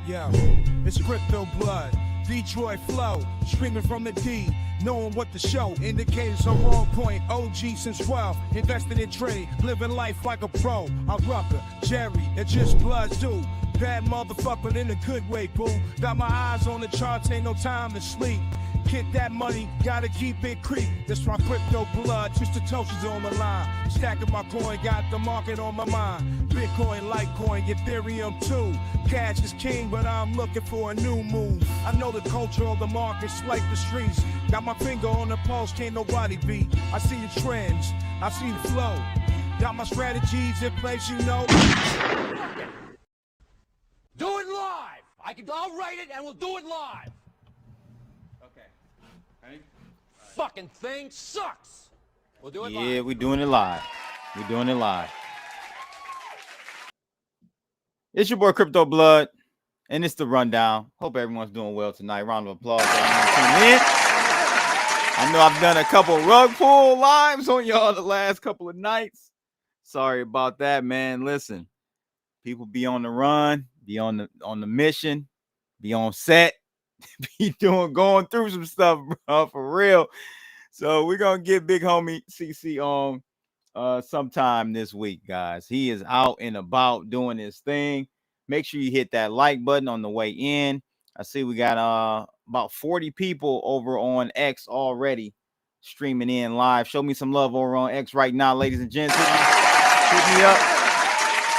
Yo, it's crypto blood, Detroit flow, streaming from the D, knowing what to show. Indicators are on point, OG since 12, invested in trade, living life like a pro. I'm Rucker, Jerry, it's just bloods do. Bad motherfucker in a good way, boo. Got my eyes on the charts, ain't no time to sleep. Get that money, gotta keep it creep. That's why crypto blood, just the toasters on the line. Stacking my coin, got the market on my mind. Bitcoin, Litecoin, Ethereum too. Cash is king, but I'm looking for a new move. I know the culture of the markets like the streets. Got my finger on the pulse, can't nobody beat. I see the trends, I see the flow. Got my strategies in place, you know. Do it live. I'll write it and we'll do it live. Okay. Ready? Fucking thing sucks. We'll do it live. Yeah, we're doing it live. We're doing it live. It's your boy Crypto Blood, and it's the rundown. Hope everyone's doing well tonight. Round of applause. I know I've done a couple rug pull lives on y'all the last couple of nights. Sorry about that, man. Listen, people be on the run, be on the mission, be on set, be going through some stuff, bro, for real. So we're gonna get big homie CC on sometime this week, guys. He is out and about doing his thing. Make sure you hit that like button on the way in. I see we got about 40 people over on X already streaming in live. Show me some love over on X right now, ladies and gents. Hit me up,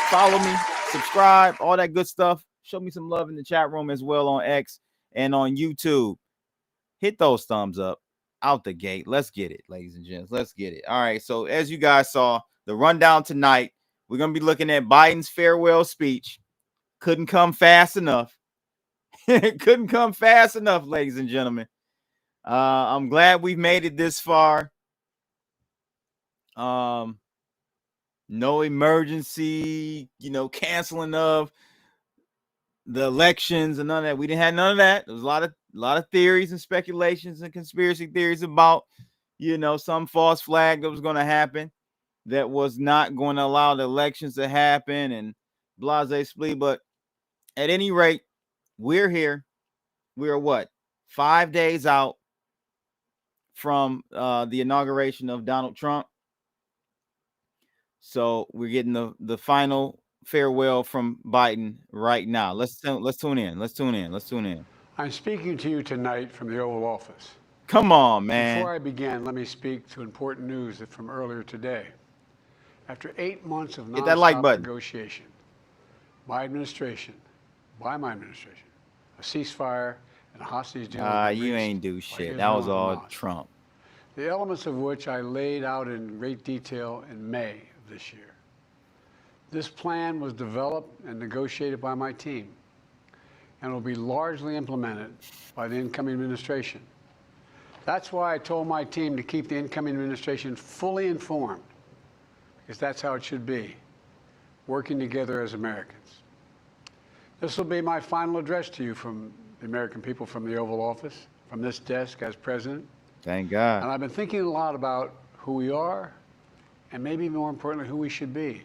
follow me, subscribe, all that good stuff. Show me some love in the chat room as well on X and on YouTube. Hit those thumbs up out the gate. Let's get it, ladies and gents. Let's get it. All right. So as you guys saw, the rundown tonight, we're going to be looking at Biden's farewell speech. Couldn't come fast enough. Couldn't come fast enough, ladies and gentlemen. I'm glad we've made it this far. No emergency, canceling of the elections and none of that. We didn't have none of that. There was a lot of theories and speculations and conspiracy theories about, some false flag that was going to happen that was not going to allow the elections to happen and blase splee. But at any rate, we're here. We are what? 5 days out from the inauguration of Donald Trump. So we're getting the final farewell from Biden right now. Let's tune in. I'm speaking to you tonight from the Oval Office. Come on, man. Before I begin, let me speak to important news from earlier today. After 8 months of nonstop negotiation, by my administration, a ceasefire and a hostage deal. You ain't do shit. That was all Trump. The elements of which I laid out in great detail in May of this year. This plan was developed and negotiated by my team and will be largely implemented by the incoming administration. That's why I told my team to keep the incoming administration fully informed, because that's how it should be, working together as Americans. This will be my final address to you from the American people from the Oval Office, from this desk as president. Thank God. And I've been thinking a lot about who we are and maybe more importantly, who we should be.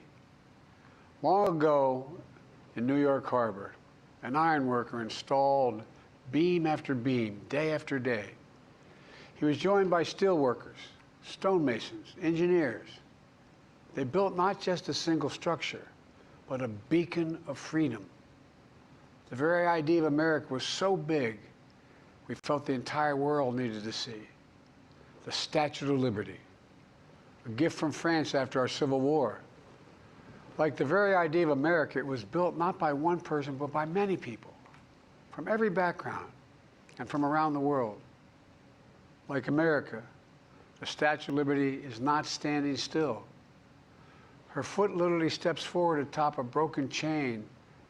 Long ago in New York Harbor, an iron worker installed beam after beam, day after day. He was joined by steel workers, stonemasons, engineers. They built not just a single structure, but a beacon of freedom. The very idea of America was so big, we felt the entire world needed to see. The Statue of Liberty, a gift from France after our Civil War. Like the very idea of America, it was built not by one person, but by many people, from every background and from around the world. Like America, the Statue of Liberty is not standing still. Her foot literally steps forward atop a broken chain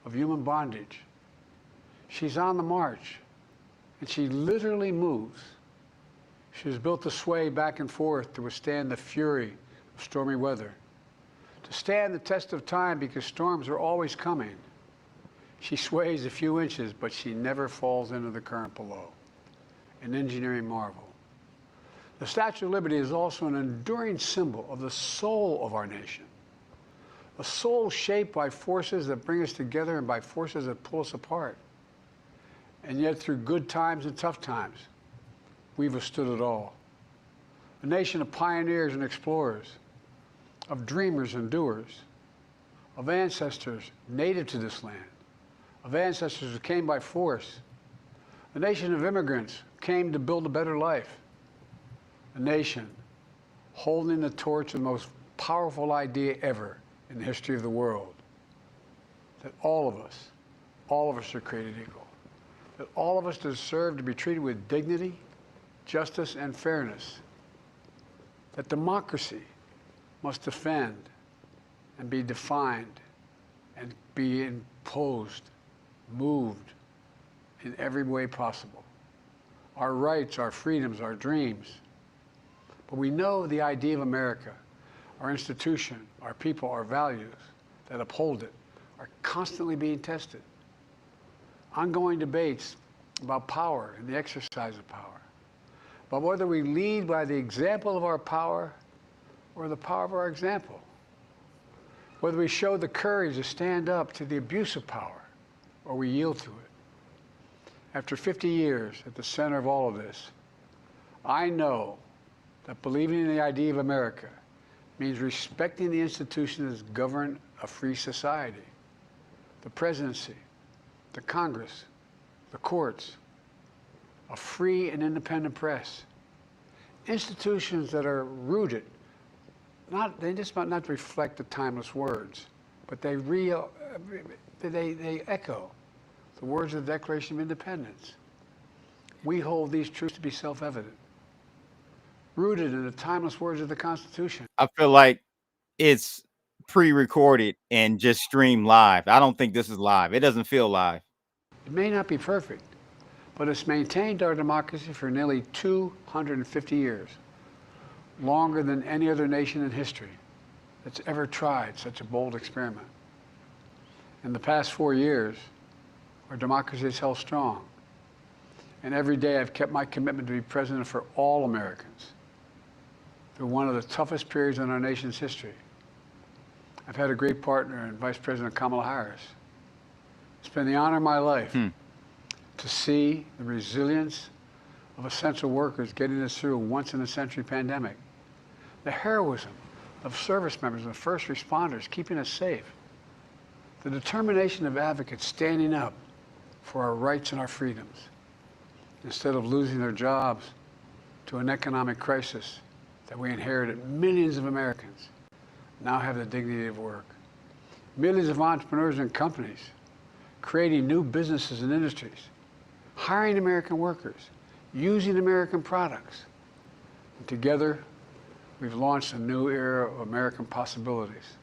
of human bondage. She's on the march, and she literally moves. She was built to sway back and forth to withstand the fury of stormy weather, to stand the test of time because storms are always coming. She sways a few inches, but she never falls into the current below. An engineering marvel. The Statue of Liberty is also an enduring symbol of the soul of our nation. A soul shaped by forces that bring us together and by forces that pull us apart. And yet through good times and tough times, we've withstood it all. A nation of pioneers and explorers, of dreamers and doers, of ancestors native to this land, of ancestors who came by force, a nation of immigrants who came to build a better life, a nation holding the torch of the most powerful idea ever in the history of the world, that all of us are created equal, that all of us deserve to be treated with dignity, justice, and fairness, that democracy must defend and be defined and be imposed, moved in every way possible. Our rights, our freedoms, our dreams. But we know the idea of America, our institution, our people, our values that uphold it are constantly being tested. Ongoing debates about power and the exercise of power, but whether we lead by the example of our power or the power of our example, whether we show the courage to stand up to the abuse of power or we yield to it. After 50 years at the center of all of this, I know that believing in the idea of America means respecting the institutions that govern a free society, the presidency, the Congress, the courts, a free and independent press, institutions that are rooted, they just might not reflect the timeless words, but they echo the words of the Declaration of Independence. We hold these truths to be self-evident, rooted in the timeless words of the Constitution. I feel like it's pre-recorded and just streamed live. I don't think this is live. It doesn't feel live. It may not be perfect, but it's maintained our democracy for nearly 250 years, longer than any other nation in history that's ever tried such a bold experiment. In the past 4 years, our democracy has held strong. And every day I've kept my commitment to be president for all Americans through one of the toughest periods in our nation's history. I've had a great partner in Vice President Kamala Harris. It's been the honor of my life to see the resilience of essential workers getting us through a once-in-a-century pandemic, the heroism of service members and first responders keeping us safe, the determination of advocates standing up for our rights and our freedoms instead of losing their jobs to an economic crisis that we inherited. Millions of Americans now have the dignity of work. Millions of entrepreneurs and companies creating new businesses and industries, hiring American workers, using American products. And together, we've launched a new era of American possibilities.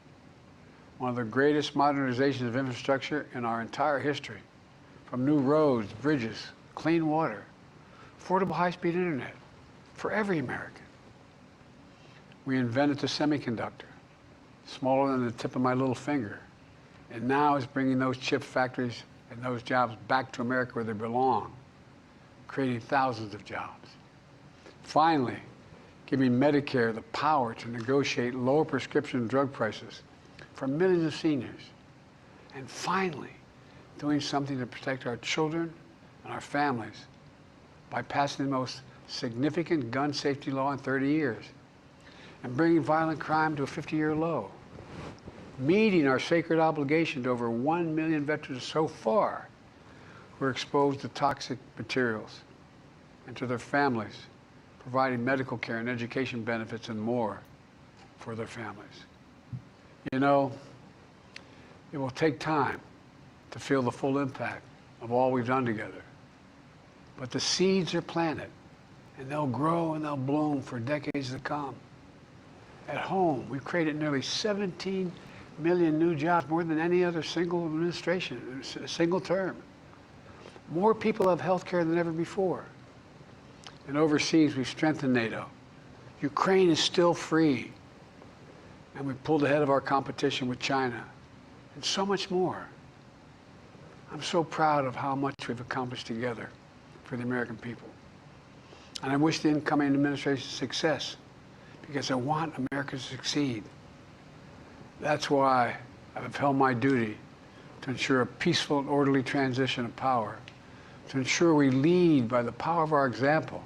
One of the greatest modernizations of infrastructure in our entire history, from new roads, bridges, clean water, affordable high-speed internet for every American. We invented the semiconductor, smaller than the tip of my little finger, and now is bringing those chip factories and those jobs back to America where they belong, creating thousands of jobs. Finally, giving Medicare the power to negotiate lower prescription drug prices for millions of seniors. And finally, doing something to protect our children and our families by passing the most significant gun safety law in 30 years and bringing violent crime to a 50-year low, meeting our sacred obligation to over 1 million veterans so far who are exposed to toxic materials, and to their families, providing medical care and education benefits and more for their families. You know, it will take time to feel the full impact of all we've done together. But the seeds are planted, and they'll grow and they'll bloom for decades to come. At home, we've created nearly 17 million new jobs, more than any other single administration, single term. More people have health care than ever before. And overseas, we've strengthened NATO. Ukraine is still free. And we've pulled ahead of our competition with China, and so much more. I'm so proud of how much we've accomplished together for the American people. And I wish the incoming administration success, because I want America to succeed. That's why I've upheld my duty to ensure a peaceful and orderly transition of power to ensure we lead by the power of our example,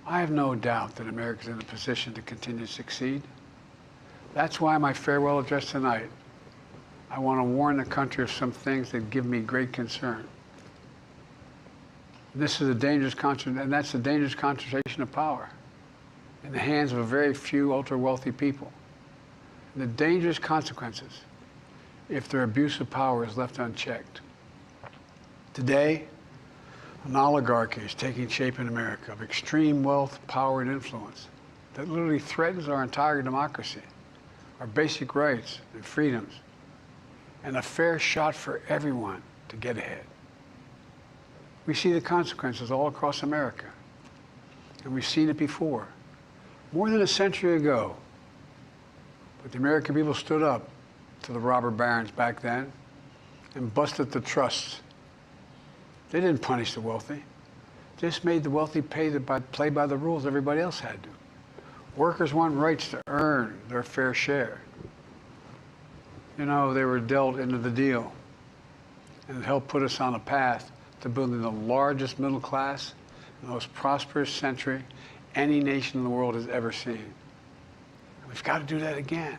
I have no doubt that America is in a position to continue to succeed. That's why my farewell address tonight, I want to warn the country of some things that give me great concern. This is a dangerous and that's a dangerous concentration of power in the hands of a very few ultra-wealthy people. And the dangerous consequences if their abuse of power is left unchecked. Today, an oligarchy is taking shape in America of extreme wealth, power, and influence that literally threatens our entire democracy, our basic rights and freedoms, and a fair shot for everyone to get ahead. We see the consequences all across America, and we've seen it before, more than a century ago. But the American people stood up to the robber barons back then and busted the trusts. They didn't punish the wealthy, just made the wealthy play by the rules everybody else had to. Workers want rights to earn their fair share. You know, they were dealt into the deal, and it helped put us on a path to building the largest middle class, the most prosperous century any nation in the world has ever seen. And we've got to do that again.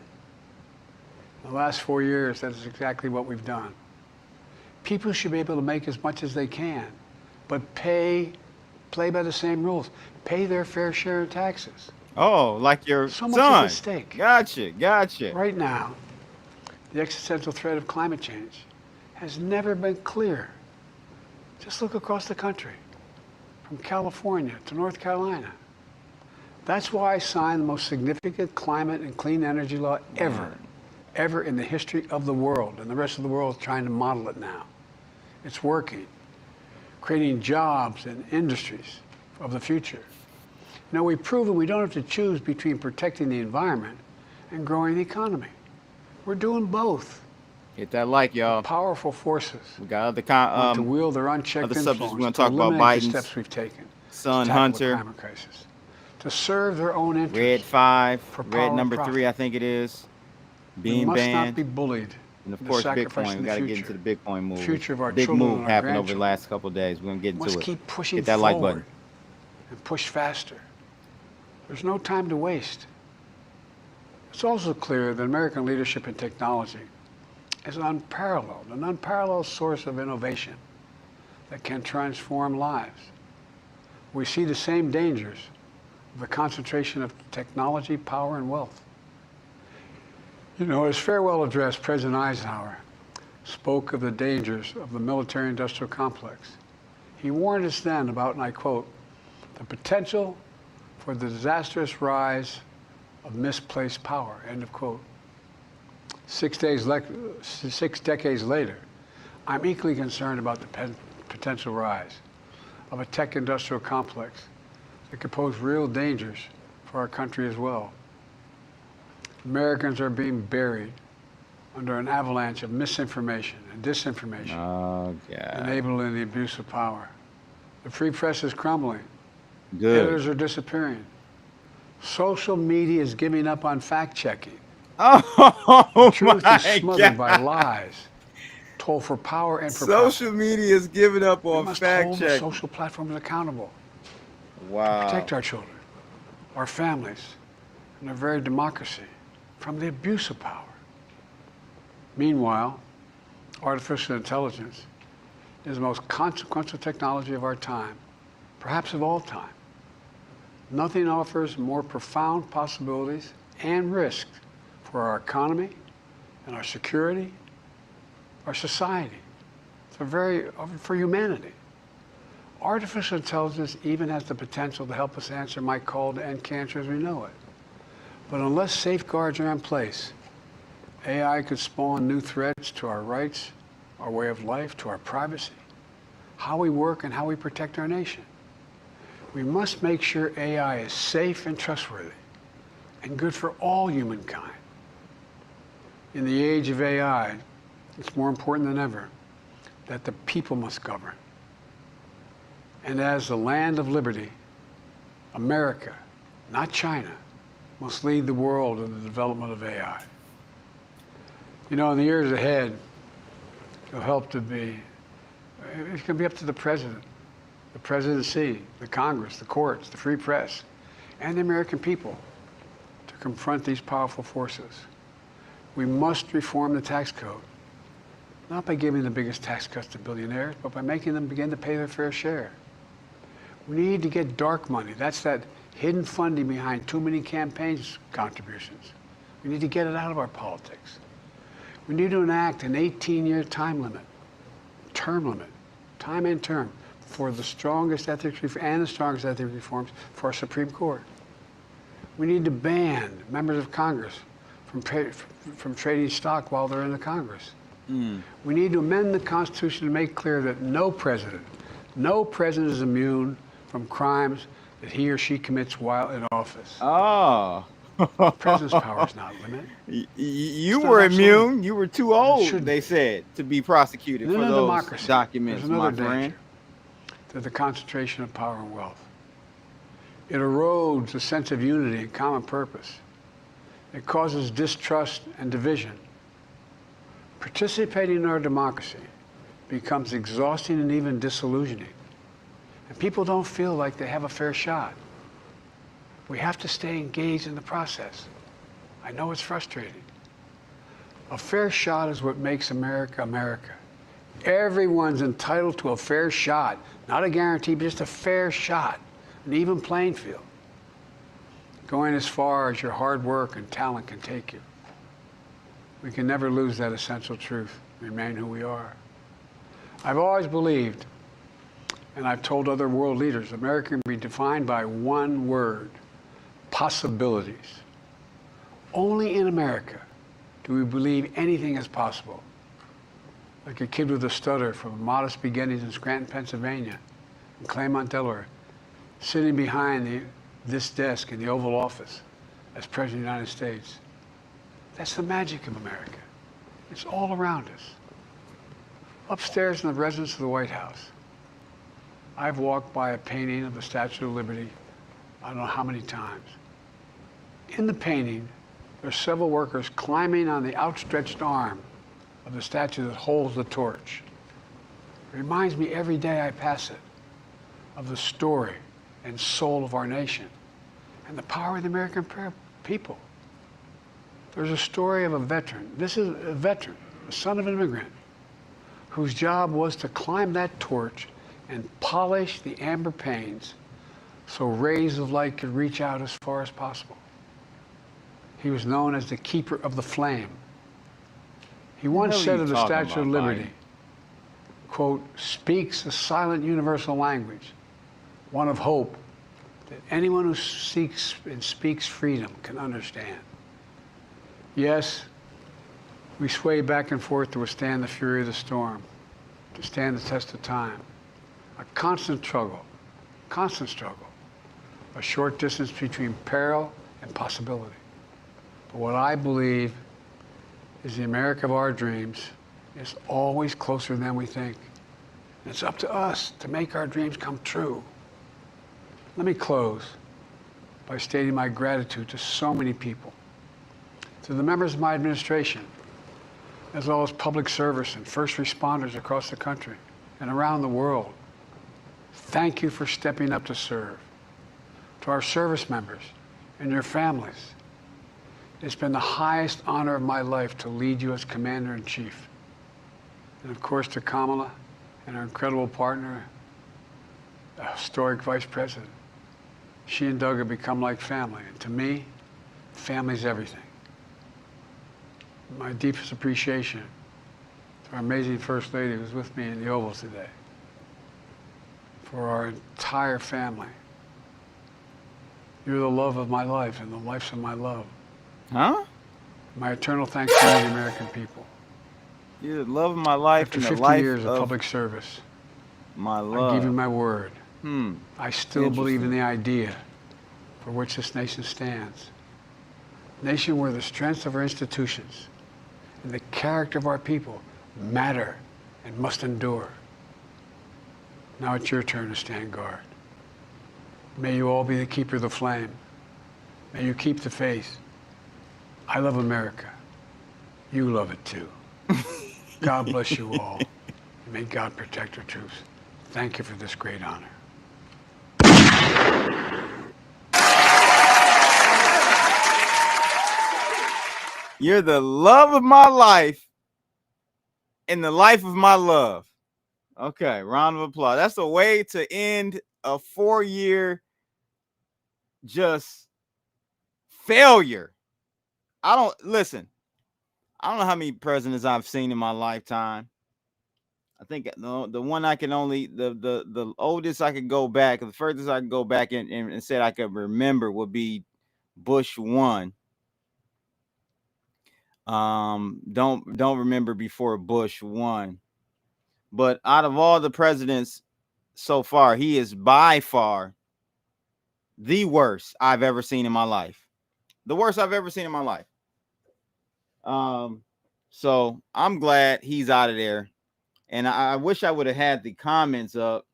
In the last 4 years, that is exactly what we've done. People should be able to make as much as they can, but play by the same rules. Pay their fair share of taxes. Oh, like your So son. much is at stake. Gotcha. Right now, the existential threat of climate change has never been clearer. Just look across the country, from California to North Carolina. That's why I signed the most significant climate and clean energy law ever in the history of the world, and the rest of the world is trying to model it now. It's working, creating jobs and industries of the future. Now, we've proven we don't have to choose between protecting the environment and growing the economy. We're doing both. Hit that like, y'all. Powerful forces We got to wield their unchecked other influence subjects we're gonna to talk about. eliminate the Biden's steps we've taken son, to tackle Hunter. the climate crisis, to serve their own interests. Red 5, for Red power number and 3, I think it is. We Being must not banned. be bullied. And of into course, sacrificing Bitcoin. We the got to get future. into the Bitcoin move. Future of our Big children move and our happened over the grandchildren. last couple of days. We're going to get We into must it. keep pushing Hit that like forward button. and push faster. There's no time to waste. It's also clear that American leadership in technology is an unparalleled source of innovation that can transform lives. We see the same dangers of the concentration of technology, power, and wealth. You know, his farewell address, President Eisenhower spoke of the dangers of the military-industrial complex. He warned us then about, and I quote, the potential for the disastrous rise of misplaced power, end of quote. 6 decades later, I'm equally concerned about the potential rise of a tech-industrial complex that could pose real dangers for our country as well. Americans are being buried under an avalanche of misinformation and disinformation, Oh, God. enabling the abuse of power. The free press is crumbling. Good. Editors are disappearing. Social media is giving up on fact-checking. Oh, Truth my is smothered by God. lies, told for power and for profit. Social media is giving up We on must fact hold the checking. social platforms accountable. Wow. Protect our children, our families, and our very democracy from the abuse of power. Meanwhile, artificial intelligence is the most consequential technology of our time, perhaps of all time. Nothing offers more profound possibilities and risks for our economy and our security, our society, for humanity. Artificial intelligence even has the potential to help us answer my call to end cancer as we know it. But unless safeguards are in place, AI could spawn new threats to our rights, our way of life, to our privacy, how we work and how we protect our nation. We must make sure AI is safe and trustworthy and good for all humankind. In the age of AI, it's more important than ever that the people must govern. And as the land of liberty, America, not China, must lead the world in the development of AI. You know, in the years ahead, it'll help to be It's going to be up to the president, the presidency, the Congress, the courts, the free press, and the American people to confront these powerful forces. We must reform the tax code, not by giving the biggest tax cuts to billionaires, but by making them begin to pay their fair share. We need to get dark money. That's that hidden funding behind too many campaigns contributions. We need to get it out of our politics. We need to enact an 18-year time limit, time and term, for the strongest ethics and the strongest ethics reforms for our Supreme Court. We need to ban members of Congress from trading stock while they're in the Congress. We need to amend the Constitution to make clear that no president is immune from crimes that he or she commits while in office. Oh. The president's power is not limited. You were immune. You were too old, they said, to be prosecuted for those democracy, documents, there's another my friend. danger to the concentration of power and wealth. It erodes a sense of unity and common purpose. It causes distrust and division. Participating in our democracy becomes exhausting and even disillusioning. And people don't feel like they have a fair shot. We have to stay engaged in the process. I know it's frustrating. A fair shot is what makes America, America. Everyone's entitled to a fair shot. Not a guarantee, but just a fair shot. An even playing field. Going as far as your hard work and talent can take you. We can never lose that essential truth, remain who we are. I've always believed, and I've told other world leaders, America can be defined by one word: possibilities. Only in America do we believe anything is possible. Like a kid with a stutter from modest beginnings in Scranton, Pennsylvania, and Claremont, Delaware, sitting behind this desk in the Oval Office as President of the United States. That's the magic of America. It's all around us. Upstairs in the residence of the White House, I've walked by a painting of the Statue of Liberty I don't know how many times. In the painting, there's several workers climbing on the outstretched arm of the statue that holds the torch. It reminds me every day I pass it of the story and soul of our nation and the power of the American people. There's a story of a veteran. This is a veteran, the son of an immigrant, whose job was to climb that torch and polish the amber panes so rays of light could reach out as far as possible. He was known as the keeper of the flame. He once said of the Statue of Liberty, quote, speaks a silent universal language, one of hope that anyone who seeks and speaks freedom can understand. Yes, we sway back and forth to withstand the fury of the storm, to stand the test of time. A constant struggle, a short distance between peril and possibility. But what I believe is the America of our dreams is always closer than we think. And it's up to us to make our dreams come true. Let me close by stating my gratitude to so many people, to the members of my administration, as well as public service and first responders across the country and around the world. Thank you for stepping up to serve. To our service members and your families, it's been the highest honor of my life to lead you as Commander-in-Chief. And of course to Kamala and our incredible partner, the historic Vice President. She and Doug have become like family. And to me, family's everything. My deepest appreciation to our amazing First Lady who was with me in the Oval today. For our entire family. You're the love of my life and the lives of my love. Huh? My eternal thanks to you, the American people. You're the love of my life After and the 50 life years of of public service, my love. I give you my word. I still believe in Interesting. the idea for which this nation stands. A nation where the strength of our institutions and the character of our people matter and must endure. Now it's your turn to stand guard. May you all be the keeper of the flame. May you keep the faith. I love America. You love it too. God bless you all. May God protect our troops. Thank you for this great honor. You're the love of my life and the life of my love. Okay, round of applause. That's a way to end a 4-year just failure. I don't know how many presidents I've seen in my lifetime. I think the one I can only the oldest I could go back, the furthest I could go back and said I could remember would be Bush 1. Don't remember before Bush 1. But out of all the presidents so far, he is by far the worst I've ever seen in my life. The worst I've ever seen in my life. So I'm glad he's out of there. And I wish I would have had the comments up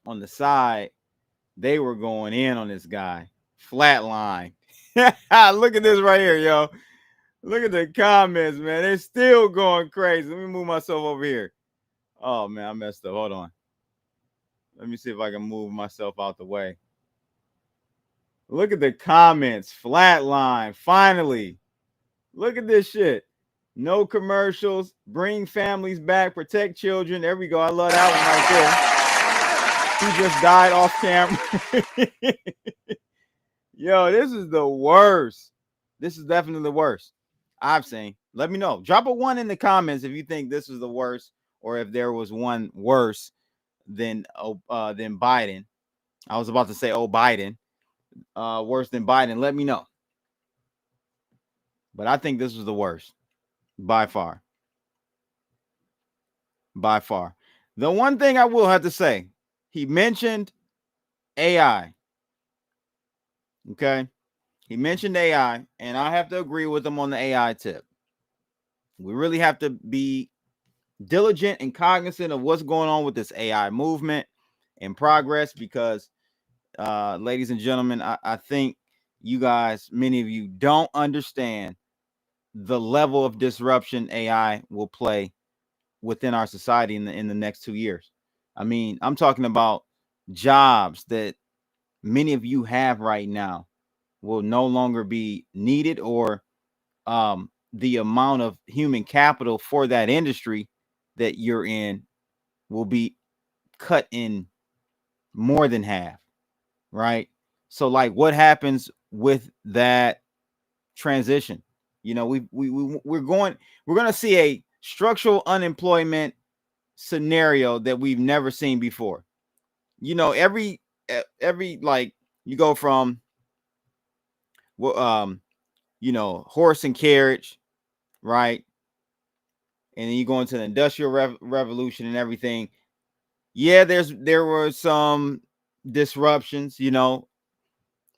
on the side. They were going in on this guy. Flatline. Look at this right here, yo. Look at the comments, man. They're still going crazy. Let me move myself over here. Oh, man, I messed up. Hold on. Let me see if I can move myself out the way. Look at the comments. Flatline. Finally. Look at this shit. No commercials. Bring families back. Protect children. There we go. I love that one right there. He just died off camera. Yo, this is the worst. This is definitely the worst I've seen. Let me know. Drop a 1 in the comments if you think this is the worst or if there was one worse than Biden. I was about to say, Biden. Worse than Biden. Let me know. But I think this was the worst. By far. By far. The one thing I will have to say, he mentioned AI. Okay. He mentioned AI, and I have to agree with him on the AI tip. We really have to be diligent and cognizant of what's going on with this AI movement and progress because, ladies and gentlemen, I think you guys, many of you don't understand the level of disruption AI will play within our society in the next 2 years. I mean, I'm talking about jobs that many of you have right now will no longer be needed, or the amount of human capital for that industry that you're in will be cut in more than half, right? So like what happens with that transition? You know, we're going to see a structural unemployment scenario that we've never seen before. You know, every like you go from you know, horse and carriage, right? And then you go into the industrial revolution and everything. Yeah, there were some disruptions, you know,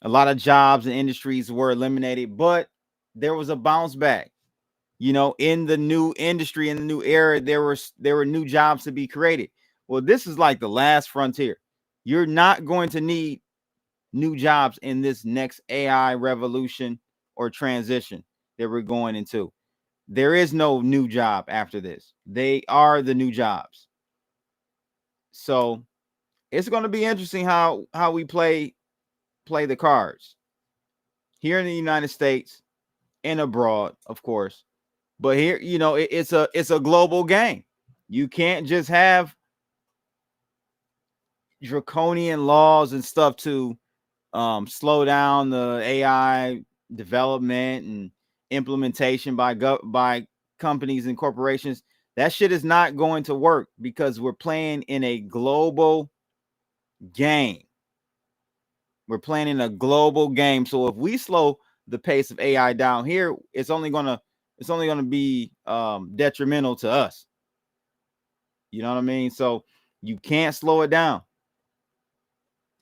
a lot of jobs and industries were eliminated, but there was a bounce back. You know, in the new industry, in the new era, there were new jobs to be created. Well, this is like the last frontier. You're not going to need new jobs in this next AI revolution or transition that we're going into. There is no new job after this. They are the new jobs. So it's going to be interesting how we play the cards here in the United States and abroad, of course. But here, you know, it's a global game. You can't just have draconian laws and stuff to slow down the AI development and implementation by companies and corporations. That shit is not going to work because we're playing in a global game. We're playing in a global game. So if we slow the pace of AI down here, it's only gonna be detrimental to us. You know what I mean? So you can't slow it down.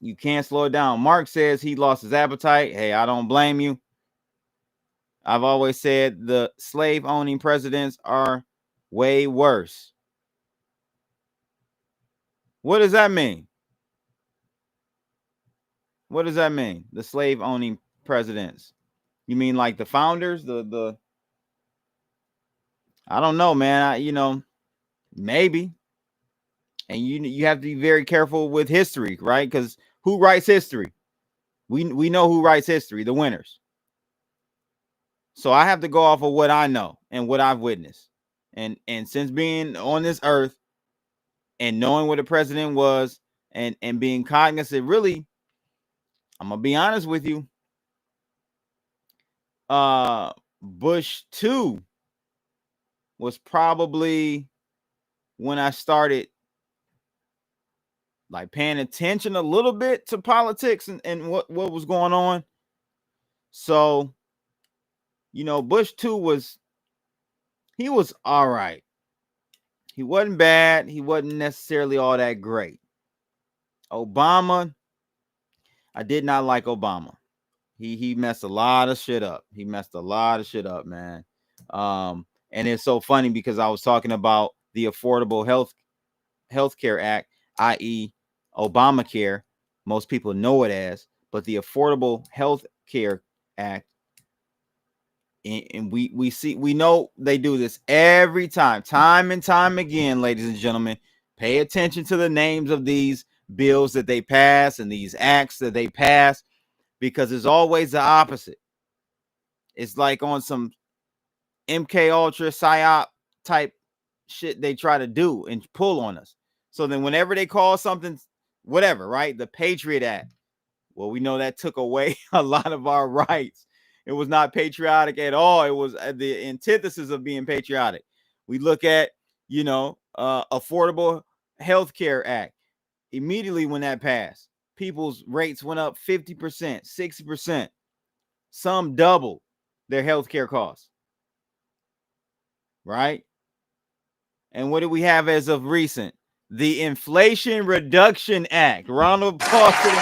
You can't slow it down. Mark says he lost his appetite. Hey, I don't blame you. I've always said the slave owning presidents are way worse. What does that mean? What does that mean? The slave owning presidents. You mean like the founders? The I don't know, man. Maybe. And you have to be very careful with history, right? Because who writes history? We know who writes history, the winners. So I have to go off of what I know and what I've witnessed. And since being on this earth and knowing what the president was and being cognizant, really, I'm gonna be honest with you. Bush 2 was probably when I started like paying attention a little bit to politics and what was going on. So, Bush 2 he was all right. He wasn't bad. He wasn't necessarily all that great. Obama, I did not like Obama. He messed a lot of shit up. He messed a lot of shit up, man. And it's so funny because I was talking about the Affordable Healthcare Act, i.e., Obamacare. Most people know it as, but the Affordable Health Care Act. And we know they do this every time and time again, ladies and gentlemen. Pay attention to the names of these bills that they pass and these acts that they pass, because it's always the opposite. It's like on some MK Ultra psyop type shit they try to do and pull on us. So then whenever they call something whatever, right? The Patriot Act. Well, we know that took away a lot of our rights. It was not patriotic at all. It was the antithesis of being patriotic. We look at, Affordable Health Care Act. Immediately when that passed, people's rates went up 50%, 60%. Some doubled their health care costs. Right? And what do we have as of recent? The Inflation Reduction Act. Round of applause to the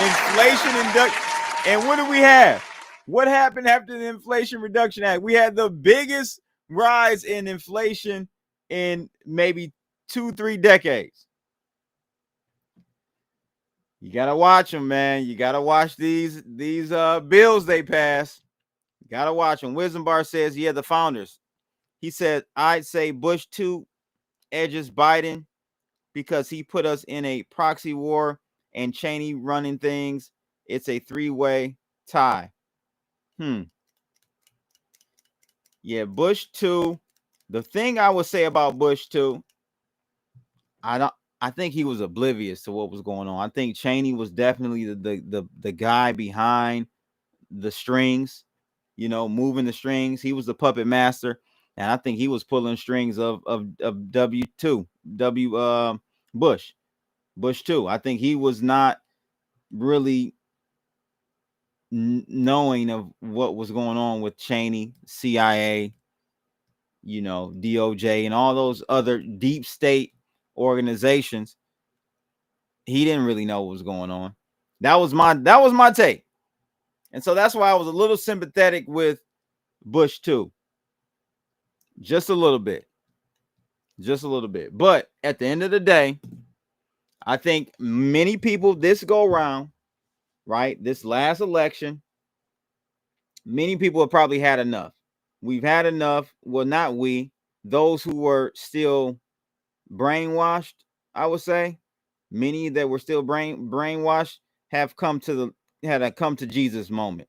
Inflation Reduction. And what do we have? What happened after the Inflation Reduction Act? We had the biggest rise in inflation in maybe 2-3 decades. You gotta watch them, man. You gotta watch these bills they pass. You gotta watch them. Wisdom Bar says, yeah, the founders. He said, I'd say Bush 2 edges Biden because he put us in a proxy war and Cheney running things. It's a 3-way tie. Yeah, Bush 2. The thing I would say about Bush 2, I think he was oblivious to what was going on. I think Cheney was definitely the guy behind the strings, moving the strings. He was the puppet master, and I think he was pulling strings of Bush 2. I think he was not really knowing of what was going on with Cheney, CIA, DOJ, and all those other deep state organizations. He didn't really know what was going on. That was my take. And so that's why I was a little sympathetic with Bush 2. Just a little bit. But at the end of the day, I think many people this go around, right? This last election, many people have probably had enough. We've had enough. Well, not we. Those who were still brainwashed, I would say. Many that were still brainwashed have come to Jesus moment.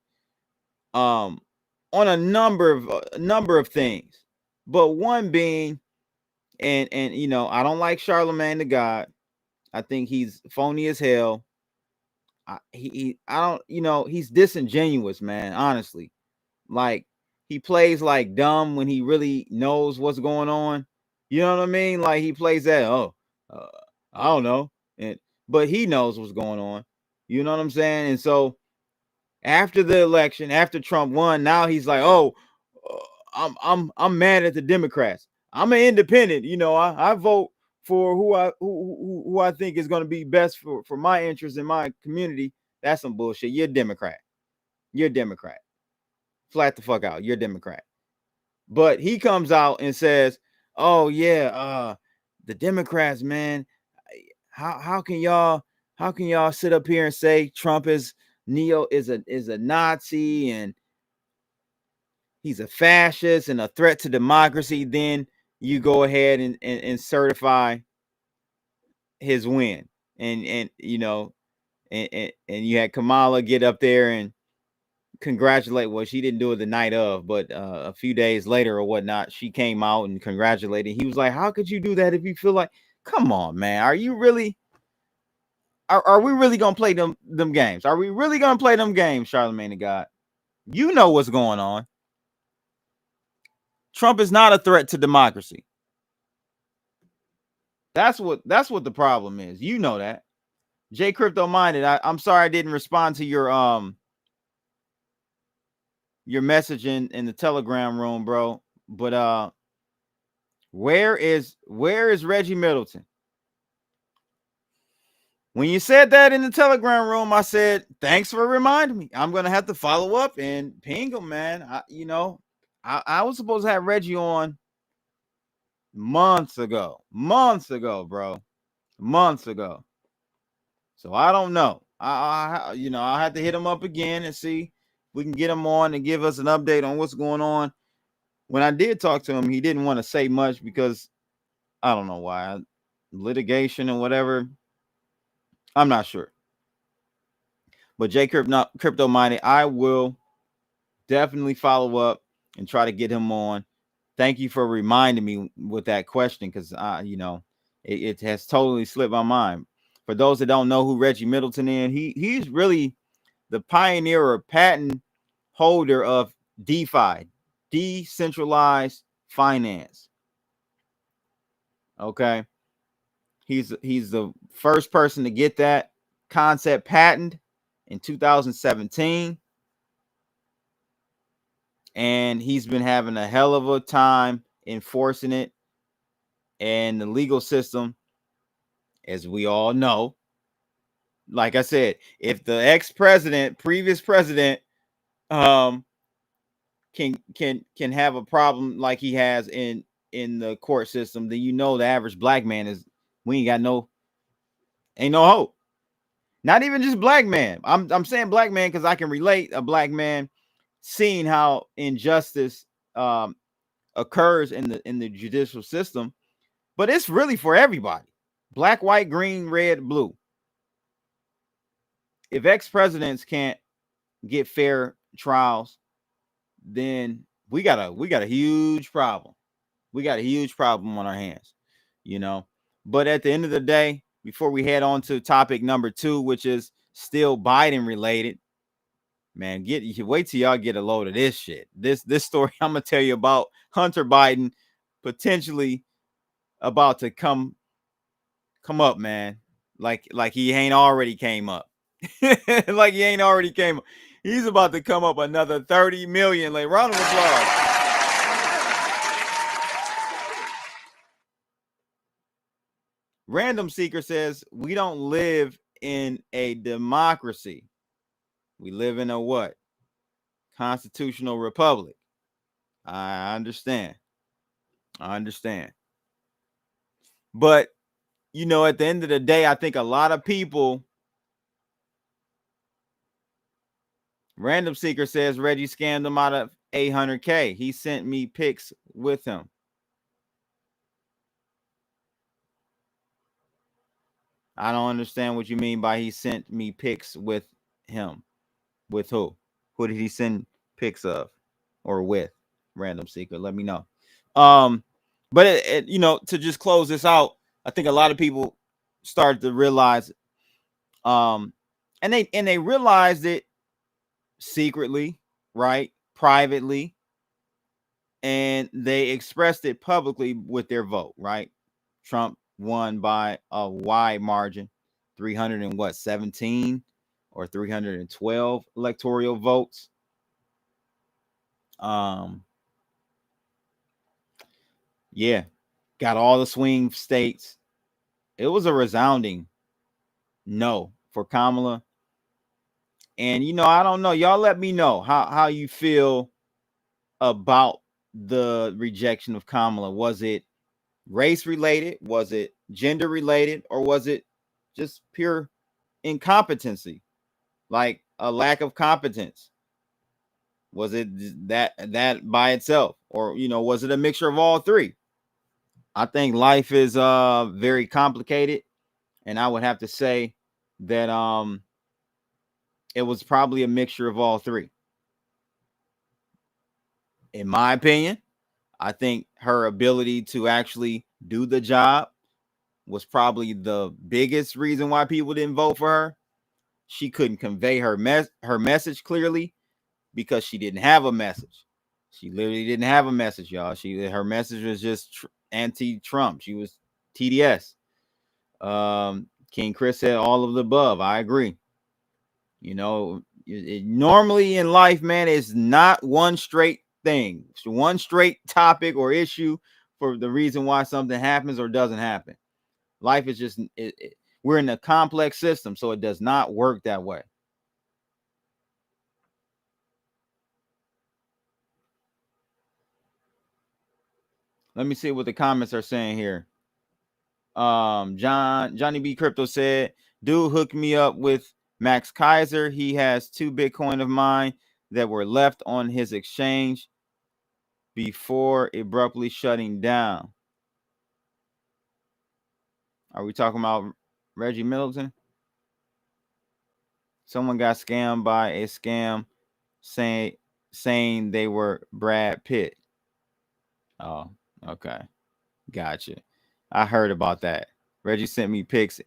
On a number of things, but one being, and I don't like Charlemagne the God. I think he's phony as hell. I don't, he's disingenuous, man. Honestly, like he plays like dumb when he really knows what's going on. You know what I mean? Like he plays that. I don't know, but he knows what's going on. You know what I'm saying? And so after the election, after Trump won, now he's like, I'm mad at the Democrats. I'm an independent. I vote for who I think is going to be best for my interests in my community. That's some bullshit. You're a Democrat. Flat the fuck out. You're a Democrat. But he comes out and says, "Oh yeah, the Democrats, man. How can y'all sit up here and say Trump is a Nazi and he's a fascist and a threat to democracy? Then you go ahead and certify his win. And you know, and you had Kamala get up there and congratulate. Well, she didn't do it the night of, but a few days later or whatnot, she came out and congratulated. He was like, how could you do that if you feel like, come on, man, are you really, are we really gonna play them games? Are we really gonna play them games, Charlamagne the God? You know what's going on. Trump is not a threat to democracy. That's what the problem is. You know that. J Crypto Minded, I'm sorry I didn't respond to your message in the Telegram room, bro. But where is Reggie Middleton? When you said that in the Telegram room, I said, thanks for reminding me. I'm gonna have to follow up and ping him, man. I was supposed to have Reggie on months ago, bro, months ago. So I don't know. I'll have to hit him up again and see if we can get him on and give us an update on what's going on. When I did talk to him, he didn't want to say much because I don't know why. Litigation and whatever. I'm not sure. But J Crypto Minded, I will definitely follow up and try to get him on. Thank you for reminding me with that question, because it has totally slipped my mind. For those that don't know who Reggie Middleton is, he's really the pioneer or patent holder of DeFi, decentralized finance. Okay. He's the first person to get that concept patent in 2017. And he's been having a hell of a time enforcing it. And the legal system, as we all know, like I said, if the previous president, can have a problem like he has in the court system, then the average black man ain't no hope. Not even just black man. I'm saying black man because I can relate a black man seeing how injustice occurs in the judicial system, but it's really for everybody. Black, white, green, red, blue. If ex-presidents can't get fair trials, then we got a huge problem. We got a huge problem on our hands, But at the end of the day, before we head on to topic number 2, which is still Biden related, man, wait till y'all get a load of this shit. This story I'm gonna tell you about Hunter Biden potentially about to come up, man. Like he ain't already came up. Like he ain't already came up. He's about to come up another 30 million. Like, round of applause. Random Seeker says, we don't live in a democracy. We live in a what? Constitutional republic. I understand. But, at the end of the day, I think a lot of people. Random Seeker says Reggie scammed him out of $800K. He sent me pics with him. I don't understand what you mean by he sent me pics with him. With who? Who did he send pics of or with? Random Seeker, let me know. But to just close this out, I think a lot of people started to realize, and they realized it secretly, right? Privately, and they expressed it publicly with their vote, right? Trump won by a wide margin, 317 or 312 electoral votes. Yeah, got all the swing states. It was a resounding no for Kamala. And I don't know. Y'all let me know how you feel about the rejection of Kamala. Was it race related? Was it gender related? Or was it just pure incompetency? Like a lack of competence? Was it that by itself? Or, was it a mixture of all three? I think life is very complicated, and I would have to say that it was probably a mixture of all three. In my opinion, I think her ability to actually do the job was probably the biggest reason why people didn't vote for her. She couldn't convey her message clearly because she didn't have a message. She literally didn't have a message, y'all. Her message was just anti-Trump. She was TDS. King Chris said all of the above. I agree. You know, normally in life, man, it's not one straight thing. It's one straight topic or issue for the reason why something happens or doesn't happen. Life is just we're in a complex system, so it does not work that way. Let me see what the comments are saying here. Johnny B Crypto said, dude hooked me up with Max Kaiser. He has 2 Bitcoin of mine that were left on his exchange before abruptly shutting down. Are we talking about Reggie Middleton? Someone got scammed by a scam saying they were Brad Pitt. Oh, okay. Gotcha. I heard about that. Reggie sent me pics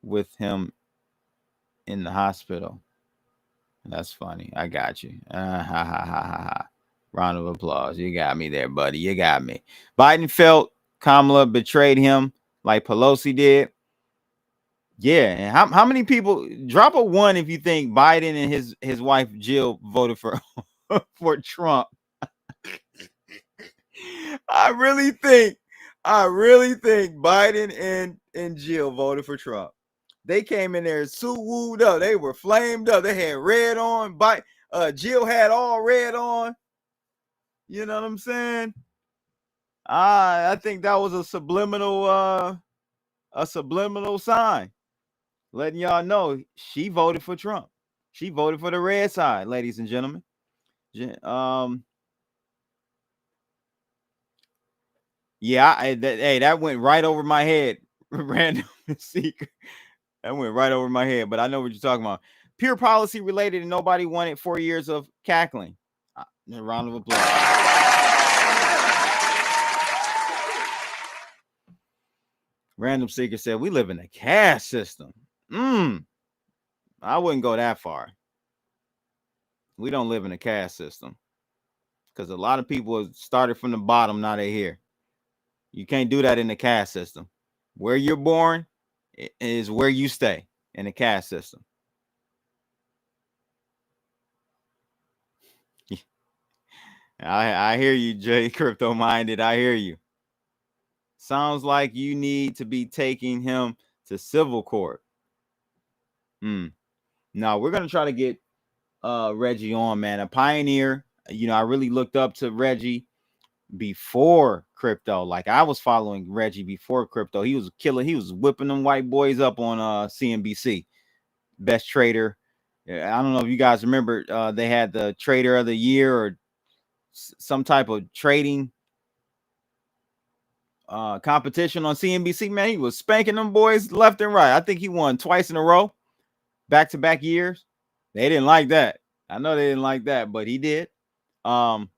with him in the hospital. That's funny. I got you. Ha, ha, ha, ha, ha. Round of applause. You got me there, buddy. You got me. Biden felt Kamala betrayed him like Pelosi did. Yeah. And how many people, drop a 1 if you think Biden and his wife Jill voted for for Trump. I really think Biden and Jill voted for Trump. They came in there so wooed up. They were flamed up. They had red on. Jill had all red on. You know what I'm saying? I think that was a subliminal sign, letting y'all know she voted for Trump. She voted for the red side, ladies and gentlemen. Yeah, that went right over my head. Random secret. That went right over my head, but I know what you're talking about. Pure policy related, and nobody wanted 4 years of cackling. A round of applause. Random Seeker said, we live in a caste system. I wouldn't go that far. We don't live in a caste system because a lot of people started from the bottom. Now they're here. You can't do that in the caste system. Where you're born is where you stay in the caste system. I hear you, Jay Crypto Minded. I hear you. Sounds like you need to be taking him to civil court. Now we're gonna try to get Reggie on, man. A pioneer. You know, I really looked up to Reggie before crypto. Like I was following Reggie before crypto. He was killing. He was whipping them white boys up on CNBC. Best trader. I don't know if you guys remember. They had the Trader of the Year or some type of trading competition on CNBC. Man, he was spanking them boys left and right. I think he won twice in a row, back-to-back years. They didn't like that. I know they didn't like that, but he did. And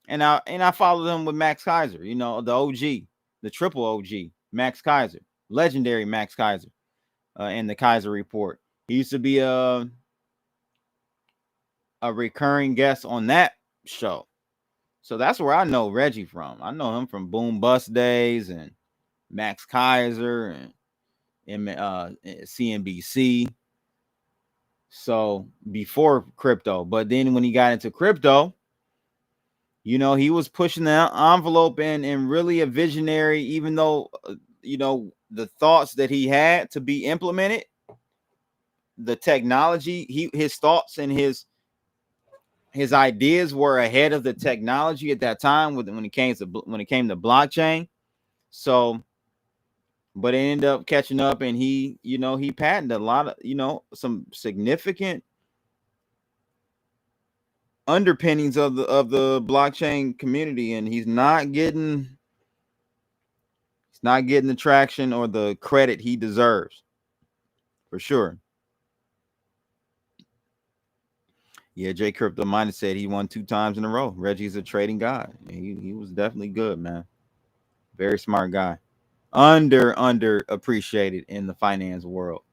I followed him with Max Kaiser, you know, the OG, the triple OG, Max Kaiser, legendary Max Kaiser, in the Kaiser Report. He used to be a recurring guest on that show. So that's where I know Reggie from. I know him from Boom Bust Days and Max Kaiser and CNBC. So before crypto, but then when he got into crypto, you know, he was pushing the envelope and really a visionary, even though, you know, the thoughts that he had to be implemented, the technology, his thoughts and his ideas were ahead of the technology at that time when it came to blockchain. So, but it ended up catching up, and he patented a lot of, some significant underpinnings of the blockchain community, and he's not getting the traction or the credit he deserves, for sure. Yeah, Jay Crypto Minded said he won 2 times in a row. Reggie's a trading god. He was definitely good, man. Very smart guy. Under appreciated in the finance world.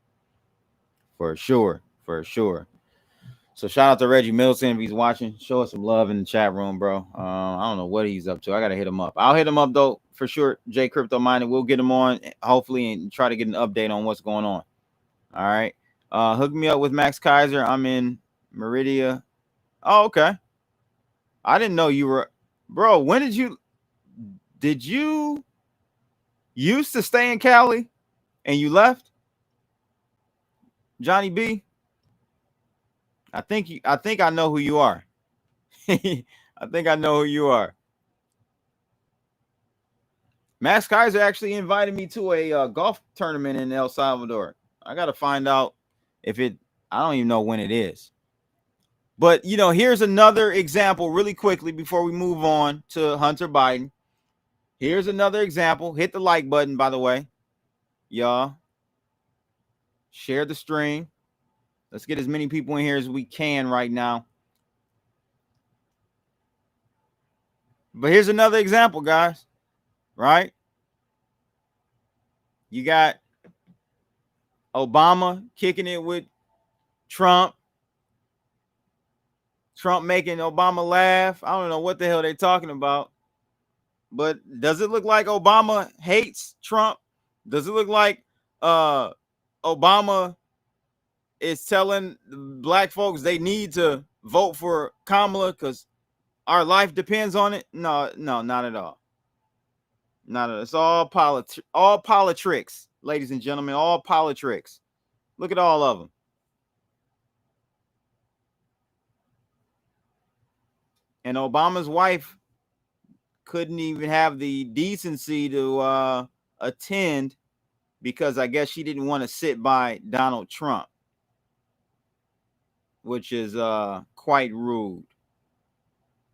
For sure. So shout out to Reggie Middleton if he's watching. Show us some love in the chat room, bro. I don't know what he's up to. I gotta hit him up. I'll hit him up though, for sure. Jay Crypto Minded. We'll get him on, hopefully, and try to get an update on what's going on. All right. Hook me up with Max Kaiser. I'm in Meridia. Oh, okay. I didn't know you were, bro. When did you used to stay in Cali and you left? Johnny B? I think I know who you are. I think I know who you are. Max Kaiser actually invited me to a golf tournament in El Salvador. I got to find out if I don't even know when it is. But, here's another example really quickly before we move on to Hunter Biden. Here's another example. Hit the like button, by the way. Y'all. Share the stream. Let's get as many people in here as we can right now. But here's another example, guys. Right? You got Obama kicking it with Trump. Trump making Obama laugh. I don't know what the hell they're talking about. But does it look like Obama hates Trump? Does it look like Obama is telling black folks they need to vote for Kamala because our life depends on it? No, not at all. Not at all. It's all politics, ladies and gentlemen, all politics. Look at all of them. And Obama's wife couldn't even have the decency to attend because I guess she didn't want to sit by Donald Trump, which is quite rude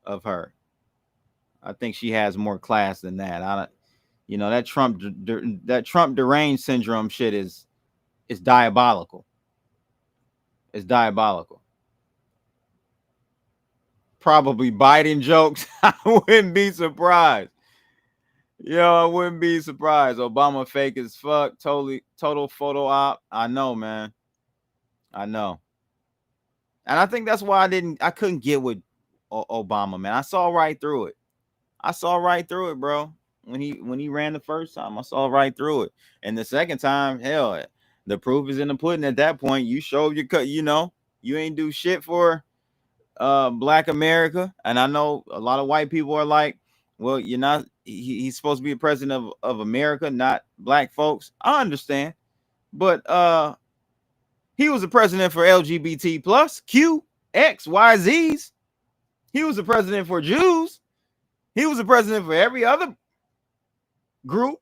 of her. I think she has more class than that. That Trump deranged syndrome shit is diabolical. It's diabolical. Probably Biden jokes. I wouldn't be surprised. I wouldn't be surprised. Obama fake as fuck. Total photo op. I know, man. I know. And I think that's why I couldn't get with Obama, man. I saw right through it. Bro. When he ran the first time, I saw right through it. And the second time, hell, the proof is in the pudding at that point. You showed your cut, you ain't do shit for Black America. And I know a lot of white people are like, well, you're not, he's supposed to be a president of America, not black folks. I understand. But he was the president for LGBT plus Q, X, Y, Z's. He was the president for Jews. He was the president for every other group.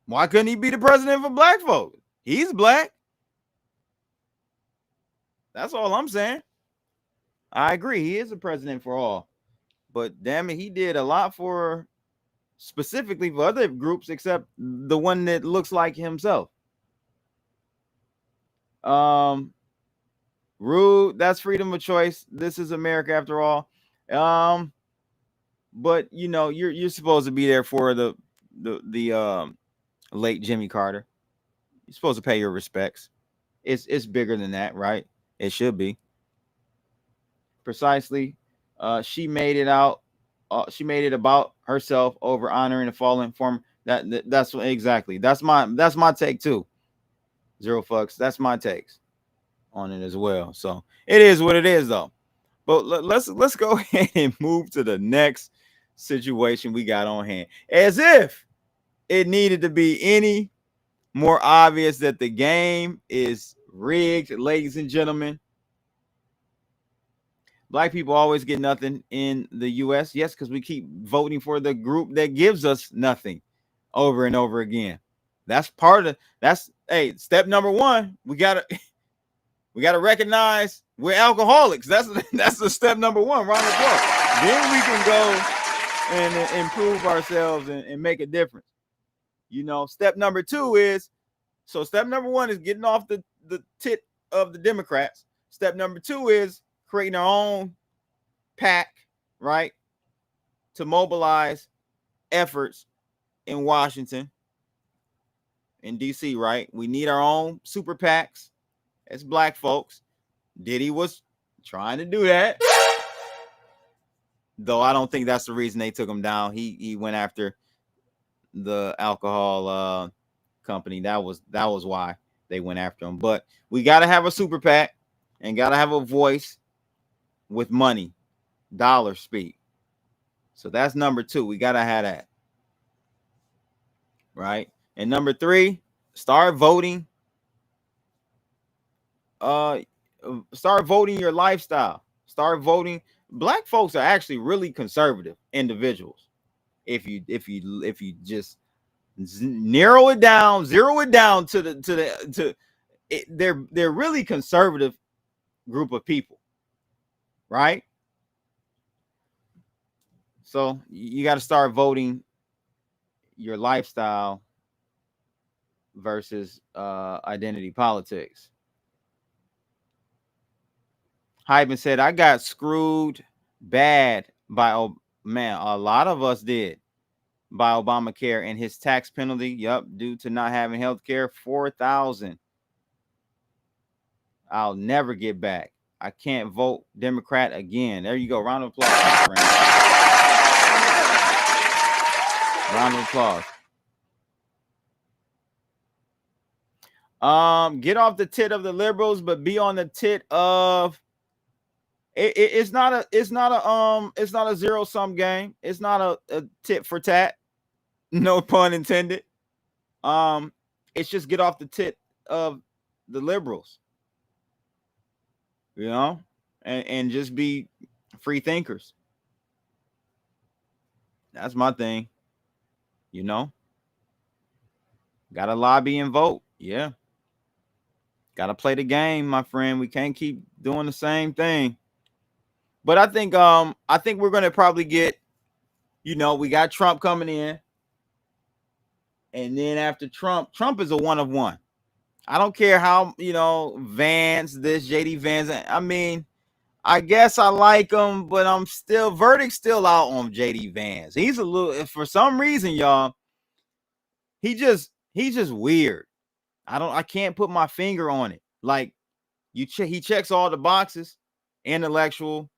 Why couldn't he be the president for black folks? He's black. That's all I'm saying. I agree. He is the president for all. But damn it, he did a lot for specifically for other groups except the one that looks like himself. Rude, that's freedom of choice. This is America after all. But you're supposed to be there for the late Jimmy Carter. You're supposed to pay your respects. It's bigger than that, right? It should be. Precisely. She made it out. She made it about herself over honoring the fallen form. That's exactly. That's my take too. Zero fucks. That's my takes on it as well. So it is what it is, though. But let's go ahead and move to the next situation we got on hand. As if it needed to be any more obvious that the game is rigged, ladies and gentlemen. Black people always get nothing in the U.S. Yes, because we keep voting for the group that gives us nothing over and over again. That's step number one. We gotta We got to recognize we're alcoholics. That's the step number one. Round of applause. Then we can go and improve ourselves and make a difference. You know, step number two is, so step number one is getting off the tit of the Democrats. Step number two is creating our own PAC, right, to mobilize efforts in Washington, in DC, right? We need our own super PACs as black folks. Diddy was trying to do that, though I don't think that's the reason they took him down. He went after the alcohol company. That was why they went after him. But we got to have a super PAC and got to have a voice with money, dollar speak. So that's number two. We got to have that, right? And number three, start voting. Start voting your lifestyle. Start voting. Black folks are actually really conservative individuals. If you just narrow it down, zero it down to it, they're really conservative group of people, right? So you got to start voting your lifestyle versus identity politics. Hyben said, I got screwed bad by, man, a lot of us did, by Obamacare and his tax penalty. Yup, due to not having health care, $4,000. I'll never get back. I can't vote Democrat again. There you go. Round of applause, my friend. Round of applause. Get off the tit of the liberals, but be on the tit of it's not a zero-sum game. It's not a tit for tat. No pun intended. It's just get off the tit of the liberals. You know, and just be free thinkers. That's my thing. You know, gotta lobby and vote. Yeah, gotta play the game, my friend. We can't keep doing the same thing. But I think we're gonna probably get, you know, we got Trump coming in, and then after Trump is a one of one. I don't care how, you know, Vance, this JD Vance. I mean, I guess I like him, but I'm still, verdict's still out on JD Vance. He's a little, for some reason, y'all, he's just weird. I can't put my finger on it. Like, he checks all the boxes, intellectual,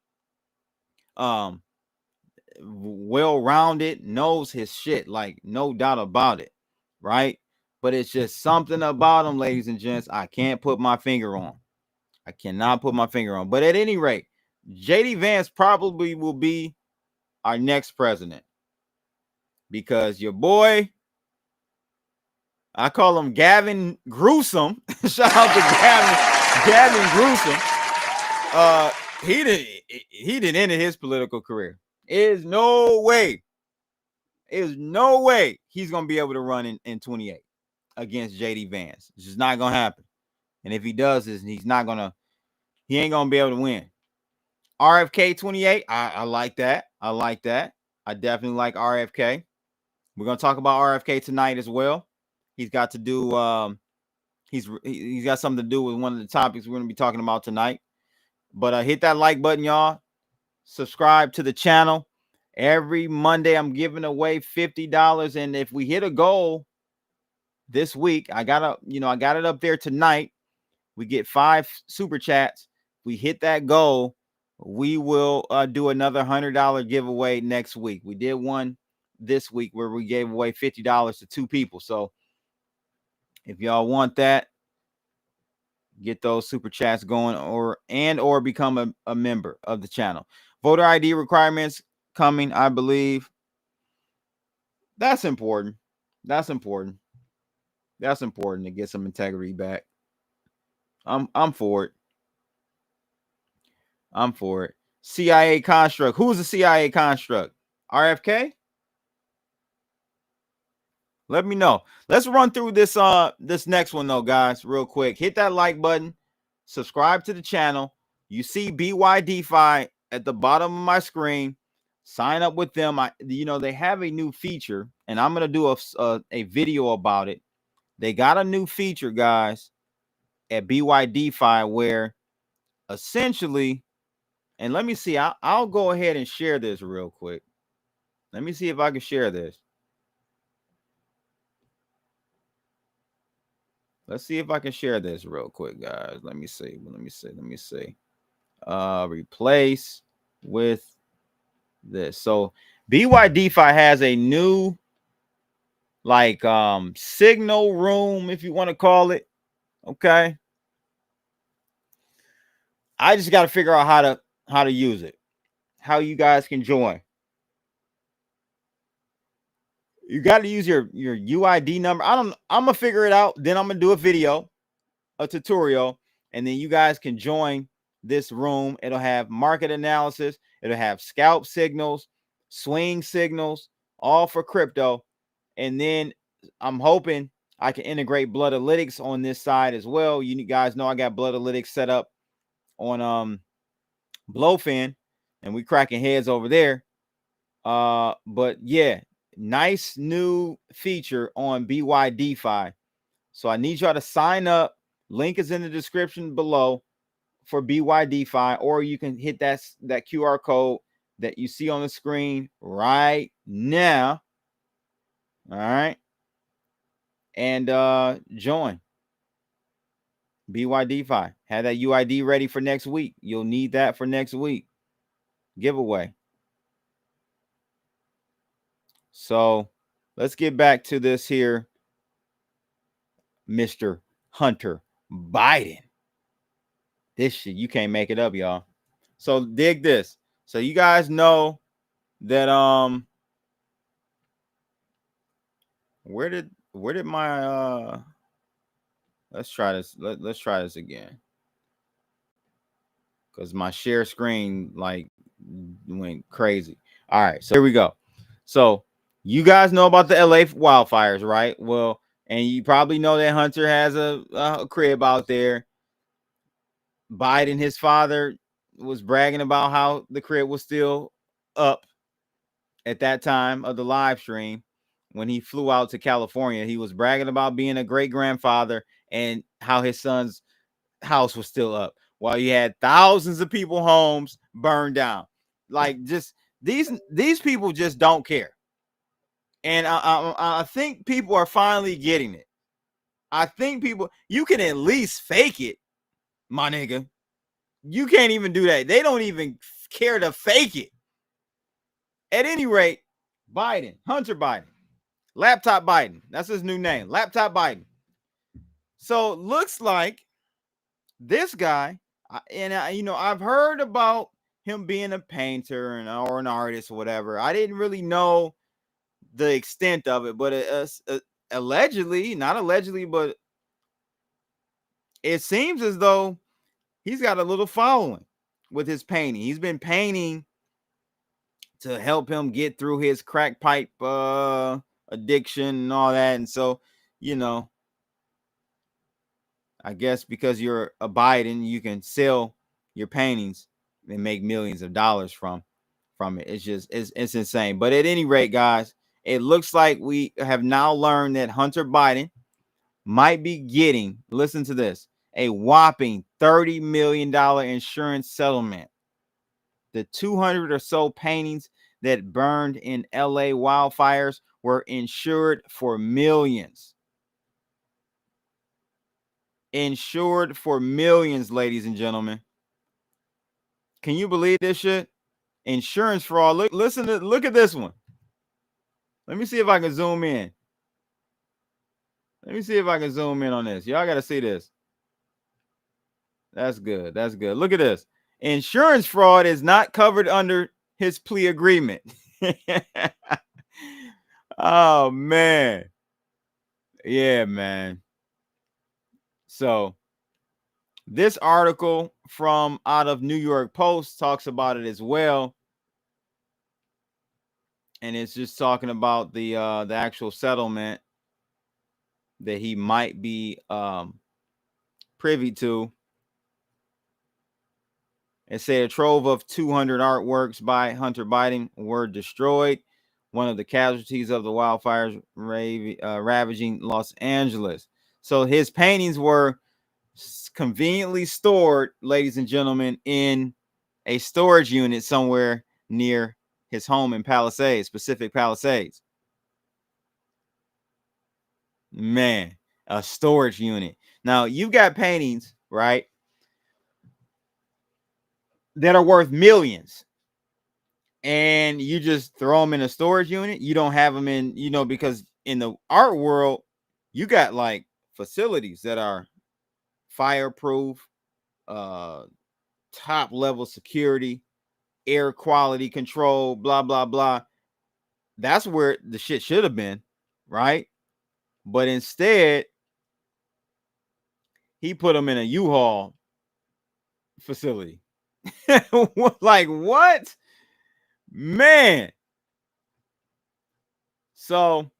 well-rounded, knows his shit, like, no doubt about it, right? But it's just something about him, ladies and gents, I can't put my finger on. I cannot put my finger on. But at any rate, JD Vance probably will be our next president, because your boy, I call him Gavin Gruesome. Shout out to Gavin Gruesome. He didn't end his political career. There's no way he's gonna be able to run in 28 against JD Vance. It's just not gonna happen. And if he does this, he ain't gonna be able to win. RFK 28. I like that. I definitely like RFK. We're gonna talk about RFK tonight as well. He's got to do he's got something to do with one of the topics we're gonna be talking about tonight. But hit that like button, y'all. Subscribe to the channel. Every Monday I'm giving away $50, and if we hit a goal this week, I got it up there tonight. We get 5 super chats. We hit that goal, we will do another $100 giveaway next week. We did one this week where we gave away $50 to 2 people. So if y'all want that, get those super chats going, or become a member of the channel. Voter ID requirements coming, I believe. That's important. That's important to get some integrity back. I'm for it. I'm for it. CIA construct. Who's the CIA construct? RFK? Let me know. Let's run through this next one though, guys, real quick. Hit that like button. subscribe to the channel. You see BYDFi at the bottom of my screen. Sign up with them. They have a new feature, and I'm gonna do a video about it. They got a new feature, guys, at BYDFi where essentially, and let me see. I'll go ahead and share this real quick. Let me see if I can share this. Let's see if I can share this real quick, guys. Let me see. Replace with this. So BYDFi has a new signal room, if you want to call it. Okay. I just got to figure out how to use it. How you guys can join. You got to use your UID number. I'm gonna figure it out. Then I'm gonna do a video, a tutorial, and then you guys can join this room. It'll have market analysis. It'll have scalp signals, swing signals, all for crypto. And then I'm hoping I can integrate blood analytics on this side as well. You guys know I got blood analytics set up on Blowfin, and we cracking heads over there. But yeah, nice new feature on BYDFi. So I need y'all to sign up. Link is in the description below for BYDFi, or you can hit that QR code that you see on the screen right now. All right. And join BYDFi. Have that UID ready for next week. You'll need that for next week giveaway. So let's get back to this here, Mr. Hunter Biden. This shit, you can't make it up, y'all. So dig this. So you guys know that where did my let's try this. Let's try this again. Because my share screen went crazy. All right, so here we go. So you guys know about the LA wildfires, right? Well, and you probably know that Hunter has a crib out there. Biden, his father, was bragging about how the crib was still up at that time of the live stream when he flew out to California. He was bragging about being a great grandfather and how his son's house was still up while you had thousands of people homes burned down. Just these people just don't care. And I think people are finally getting it. I think you can at least fake it, my nigga. You can't even do that. They don't even care to fake it. At any rate, Biden, Hunter Biden, Laptop Biden. That's his new name, Laptop Biden. So looks like this guy, and I've heard about him being a painter or an artist or whatever. I didn't really know the extent of it, but allegedly, not allegedly, but it seems as though he's got a little following with his painting. He's been painting to help him get through his crack pipe addiction and all that. And so, I guess because you're a Biden, you can sell your paintings and make millions of dollars from it. It's insane. But at any rate, guys, it looks like we have now learned that Hunter Biden might be getting, listen to this, a whopping $30 million insurance settlement. The 200 or so paintings that burned in LA wildfires were insured for millions. Insured for millions, ladies and gentlemen. Can you believe this shit? Insurance fraud. Look at this one. Let me see if I can zoom in. Let me see if I can zoom in on this. Y'all got to see this. That's good. That's good. Look at this. Insurance fraud is not covered under his plea agreement. Oh, man. Yeah, man. So this article from out of New York Post talks about it as well. And it's just talking about the actual settlement that he might be privy to. It said a trove of 200 artworks by Hunter Biden were destroyed. One of the casualties of the wildfires ravaging Los Angeles. So his paintings were conveniently stored, ladies and gentlemen, in a storage unit somewhere near his home in Palisades, Pacific Palisades. Man, a storage unit. Now, you've got paintings, right, that are worth millions, and you just throw them in a storage unit. You don't have them in, because in the art world, you got like facilities that are fireproof, top level security, air quality control, blah, blah, blah. That's where the shit should have been, right? But instead, he put them in a U-Haul facility. Like, what? Man. So,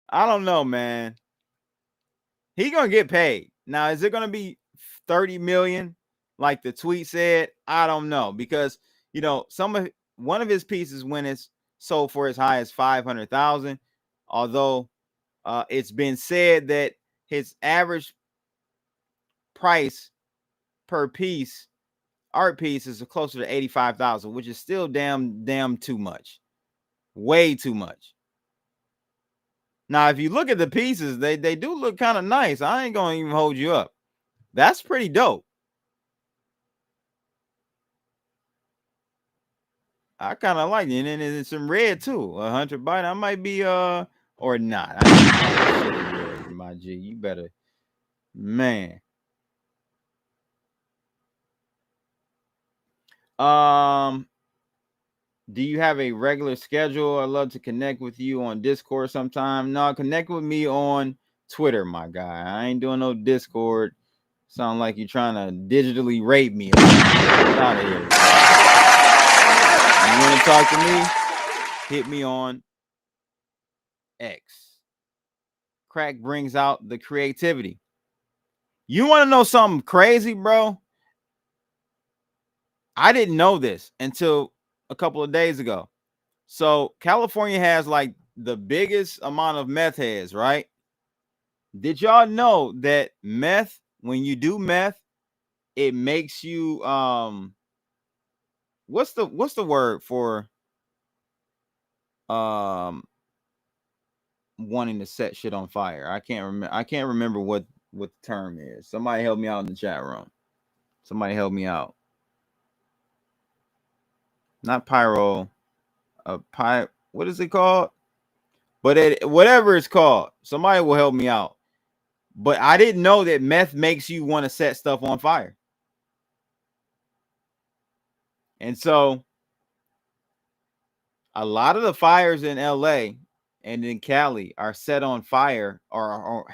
I don't know, man. He gonna get paid. Now, is it gonna be 30 million like the tweet said? I don't know, because one of his pieces when it's sold for as high as 500,000, although it's been said that his average price per piece, art piece, is closer to 85,000, which is still damn too much. Way too much. Now, if you look at the pieces, they do look kind of nice. I ain't gonna even hold you up. That's pretty dope. I kind of like it. And then there's some red too. A Hunter Biden. I might be or not. My G, you better, man. Do you have a regular schedule? I'd love to connect with you on Discord sometime. No, connect with me on Twitter, my guy. I ain't doing no Discord. Sound like you're trying to digitally rape me. Get out of here. You want to talk to me? Hit me on X. Crack brings out the creativity. You want to know something crazy, bro? I didn't know this until a couple of days ago. So California has like the biggest amount of meth heads, right? Did y'all know that meth, when you do meth, it makes you what's the word for wanting to set shit on fire? I can't remember what the term is. Somebody help me out in the chat room. Somebody help me out. Not pyro. What is it called? But whatever it's called, somebody will help me out. But I didn't know that meth makes you want to set stuff on fire. And so a lot of the fires in LA and in Cali are set on fire or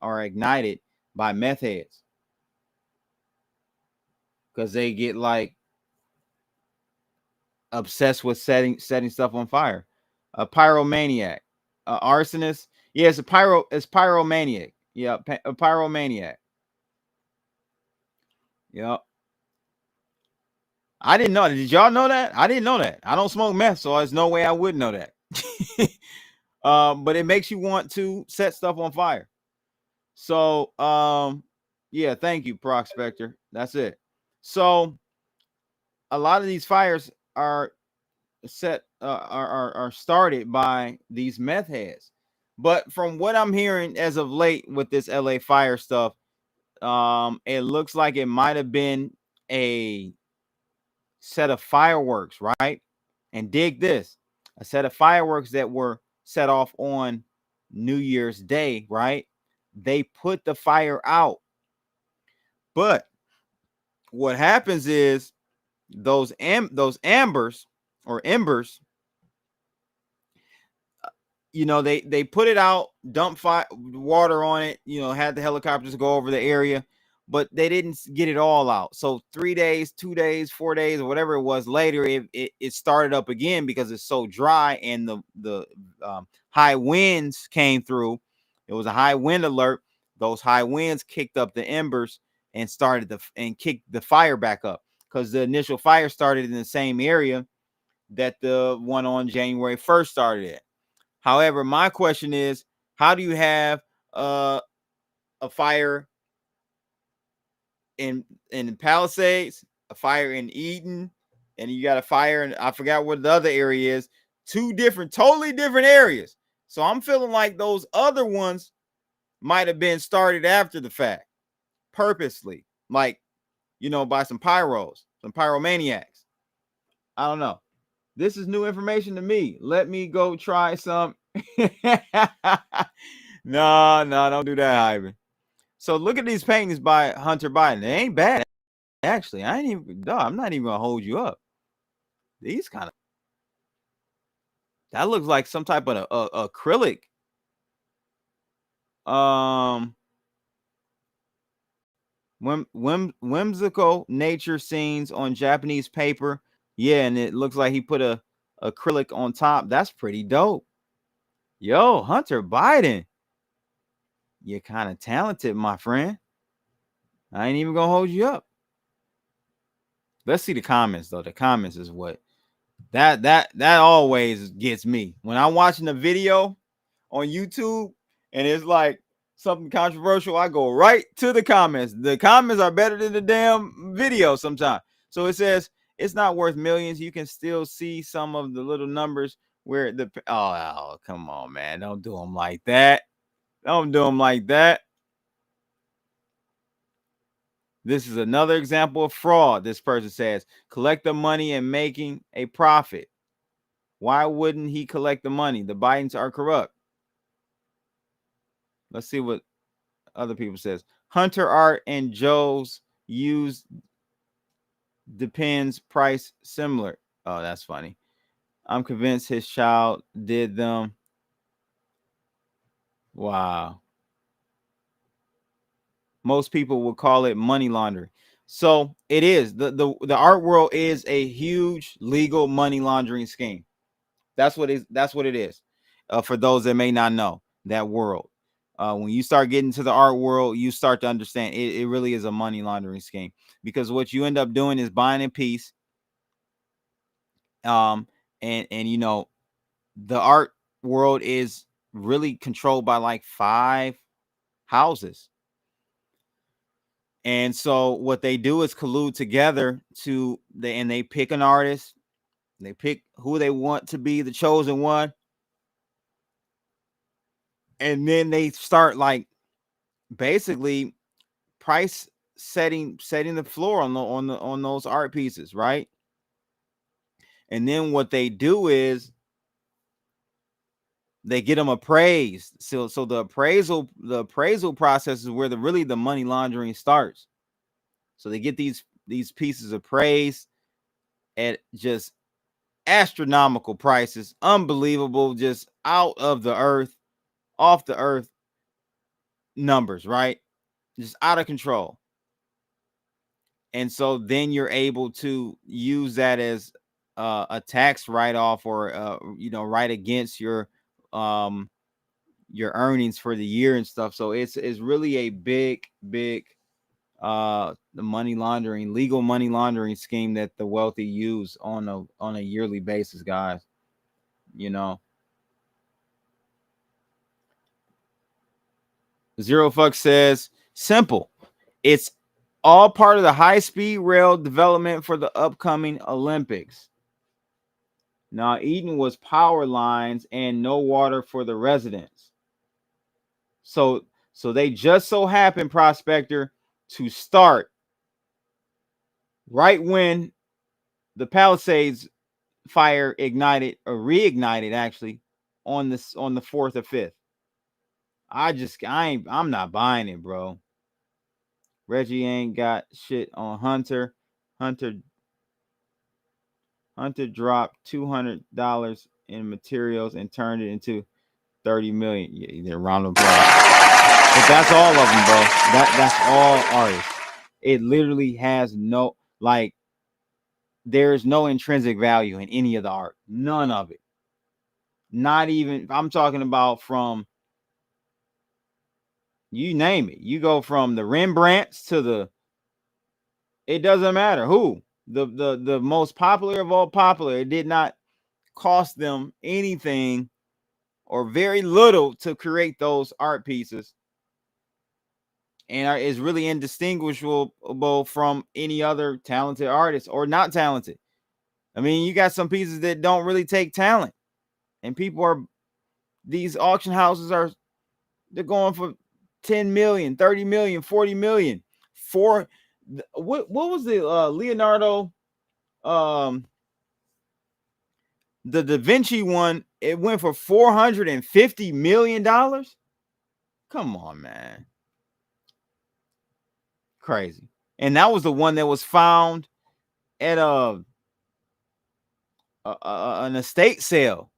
are ignited by meth heads. Because they get like obsessed with setting stuff on fire. A pyromaniac, arsonist. Yeah, it's pyromaniac. Yeah, a pyromaniac. Yep. I didn't know. Did y'all know that? I didn't know that. I don't smoke meth, so there's no way I would know that. But it makes you want to set stuff on fire. So, yeah, thank you, Prospector. That's it. So, a lot of these fires are are started by these meth heads. But from what I'm hearing as of late with this LA fire stuff, it looks like it might have been a set of fireworks, right? And dig this, a set of fireworks that were set off on New Year's Day, right? They put the fire out. But what happens is those embers, they put it out, dump water on it, had the helicopters go over the area, but they didn't get it all out. So 3 days, 2 days, 4 days, or whatever it was later, it started up again because it's so dry, and the high winds came through. It was a high wind alert. Those high winds kicked up the embers, and kicked the fire back up, because the initial fire started in the same area that the one on January 1st started at. However, my question is, how do you have a fire in Palisades, a fire in Eden, and you got a fire in, I forgot what the other area is, two totally different areas. So I'm feeling like those other ones might have been started after the fact, purposely, like, by some pyromaniacs. I don't know. This is new information to me. Let me go try some. No, don't do that, Ivan. So look at these paintings by Hunter Biden. They ain't bad, actually. I'm not even gonna hold you up. These kind of, that looks like some type of acrylic. Whimsical nature scenes on Japanese paper. Yeah, and it looks like he put a acrylic on top. That's pretty dope. Yo, Hunter Biden, you're kind of talented, my friend. I ain't even gonna hold you up. Let's see the comments, though. The comments is what that always gets me when I'm watching a video on YouTube and it's like something controversial. I go right to the comments. The comments are better than the damn video sometimes. So it says it's not worth millions. You can still see some of the little numbers where oh, come on, man. Don't do them like that. Don't do them like that. This is another example of fraud. This person says, collect the money and making a profit. Why wouldn't he collect the money? The Bidens are corrupt. Let's see what other people says. Hunter Art and Joe's used depends price similar. Oh, that's funny. I'm convinced his child did them. Wow. Most people would call it money laundering. So it is. The art world is a huge legal money laundering scheme. That's what it is. For those that may not know that world. When you start getting to the art world, you start to understand it really is a money laundering scheme, because what you end up doing is buying a piece. And the art world is really controlled by like 5 houses. And so what they do is collude together and they pick an artist. They pick who they want to be the chosen one. And then they start like basically price setting the floor on those art pieces, right? And then what they do is they get them appraised. So the appraisal process is where the money laundering starts. So they get these pieces appraised at just astronomical prices, unbelievable, just out of the earth, off the earth numbers, right? Just out of control. And so then you're able to use that as a tax write-off, or right against your earnings for the year and stuff. So it's really a big the legal money laundering scheme that the wealthy use on a yearly basis, guys. Zero Fuck says, simple. It's all part of the high-speed rail development for the upcoming Olympics. Now, Eden was power lines and no water for the residents. So they just so happened, Prospector, to start right when the Palisades fire ignited, or reignited actually, on the 4th or 5th. I'm not buying it, bro. Reggie ain't got shit on Hunter. Hunter dropped $200 in materials and turned it into 30 million. Yeah, they're round of applause. But that's all of them, bro. That's all artists. It literally has no, like, there's no intrinsic value in any of the art. None of it. Not even, I'm talking about from, you name it. You go from the Rembrandts to the It doesn't matter who. The most popular of all popular. It did not cost them anything or very little to create those art pieces, and is really indistinguishable from any other talented artist or not talented. I mean, you got some pieces that don't really take talent, and these auction houses they're going for 10 million, 30 million, 40 million for what was the Leonardo, the Da Vinci one? It went for $450 million. Come on, man. Crazy. And that was the one that was found at an estate sale,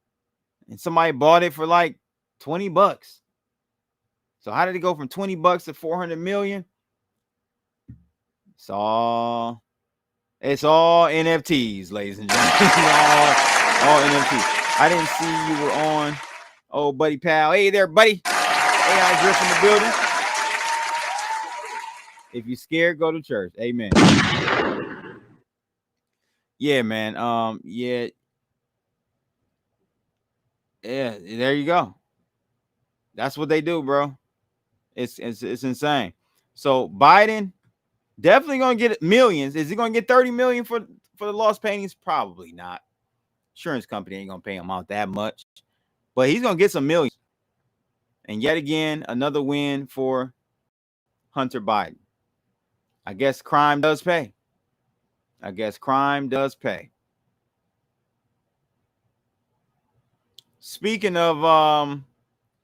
and somebody bought it for like $20. So how did it go from $20 to 400 million? It's all NFTs, ladies and gentlemen. all NFTs. I didn't see you were on. Oh, buddy pal. Hey there, buddy. AI Drift in the building. If you're scared, go to church. Amen. Yeah, man. Yeah. There you go. That's what they do, bro. It's insane. So Biden definitely gonna get millions. Is he gonna get 30 million for the lost paintings? Probably not. Insurance company ain't gonna pay him out that much, but he's gonna get some millions. And yet again, another win for Hunter Biden. I guess crime does pay. Speaking of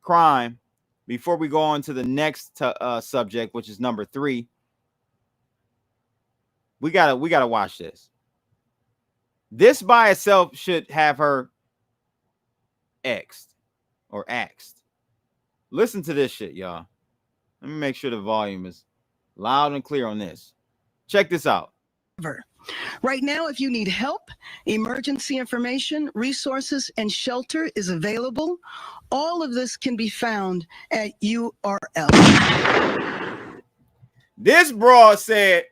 crime, before we go on to the next subject, which is number 3, we gotta watch this. This by itself should have her axed or axed. Listen to this shit, y'all. Let me make sure the volume is loud and clear on this. Check this out. Right now, if you need help, emergency information, resources, and shelter is available. All of this can be found at URL. This broad said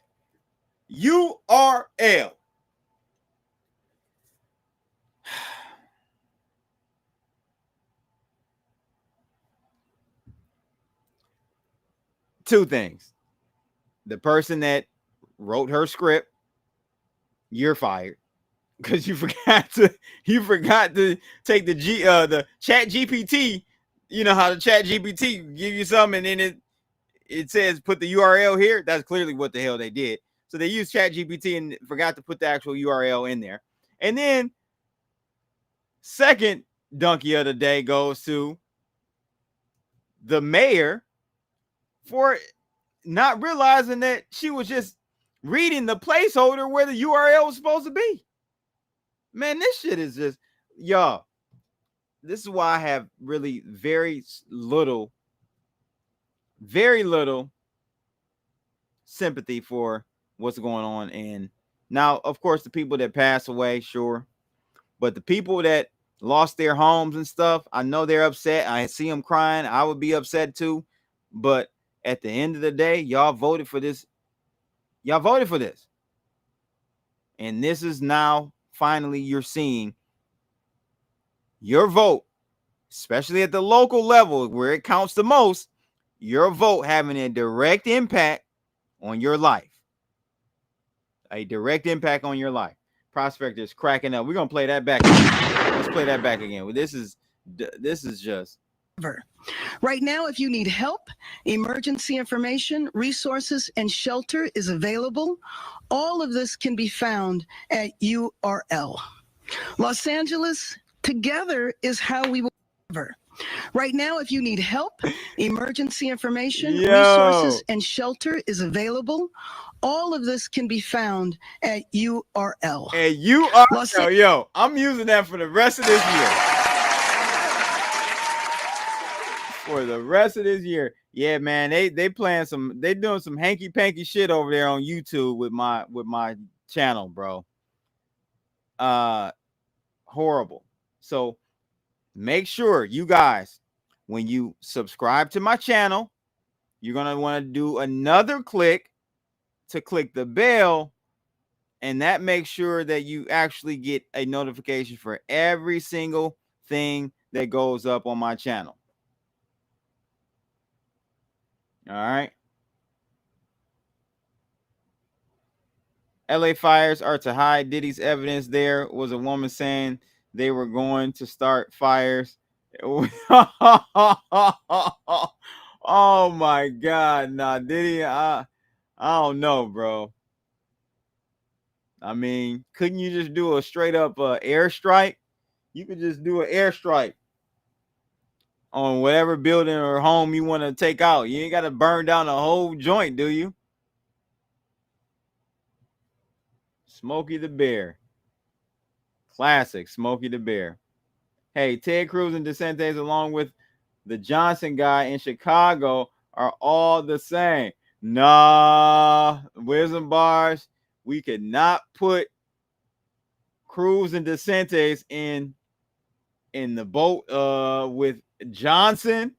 URL. Two things. The person that wrote her script, you're fired because you forgot to take the chat GPT. You know how the chat GPT give you something and then it says put the URL here. That's clearly what the hell they did. So they used chat GPT and forgot to put the actual URL in there. And then second donkey of the day goes to the mayor for not realizing that she was just reading the placeholder where the URL was supposed to be. Man, this shit is just, y'all, this is why I have really very little sympathy for what's going on. And now, of course, the people that pass away, sure. But the people that lost their homes and stuff, I know they're upset. I see them crying. I would be upset too. But at the end of the day, y'all voted for this. And this is now finally you're seeing your vote, especially at the local level where it counts the most, your vote having a direct impact on your life. A direct impact on your life. Prospector is cracking up. We're going to play that back. Let's play that back again. This is just. Right now, if you need help, emergency information, resources, and shelter is available. All of this can be found at URL. Los Angeles, together is how we will recover. Right now, if you need help, emergency information, resources, and shelter is available. All of this can be found at URL. And URL, yo, I'm using that for the rest of this year. For the rest of this year. Yeah, man, they doing some hanky panky shit over there on YouTube with my channel, bro. Horrible. So make sure you guys, when you subscribe to my channel, you're gonna want to do another click to click the bell, and that makes sure that you actually get a notification for every single thing that goes up on my channel. All right. LA fires are to hide Diddy's evidence. There was a woman saying they were going to start fires. Oh my God. Nah, Diddy, I don't know, bro. I mean, couldn't you just do a straight up airstrike? You could just do an airstrike on whatever building or home you want to take out. You ain't got to burn down the whole joint, do you? Smokey the Bear. Classic Smokey the Bear. Hey, Ted Cruz and DeSantis, along with the Johnson guy in Chicago, are all the same. Nah, Wisdom Bars, we could not put Cruz and DeSantis in the boat with Johnson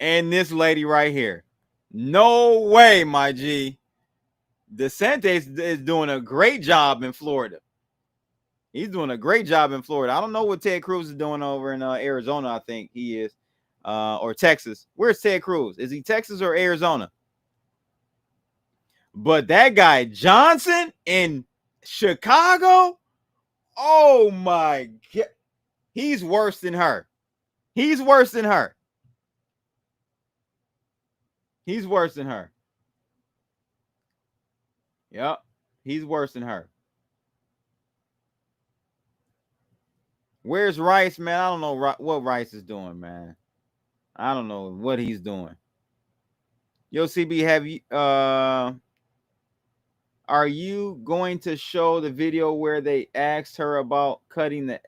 and this lady right here. No way, my G. DeSantis is doing a great job in Florida. He's doing a great job in Florida. I don't know what Ted Cruz is doing over in Arizona. I think he is, or Texas. Where's Ted Cruz? Is he Texas or Arizona? But that guy Johnson in Chicago, oh my God, he's worse than her. He's worse than her. He's worse than her. Yep, he's worse than her. Where's Rice, man? I don't know what Rice is doing, man. I don't know what he's doing. Yo, CB, have you are you going to show the video where they asked her about cutting the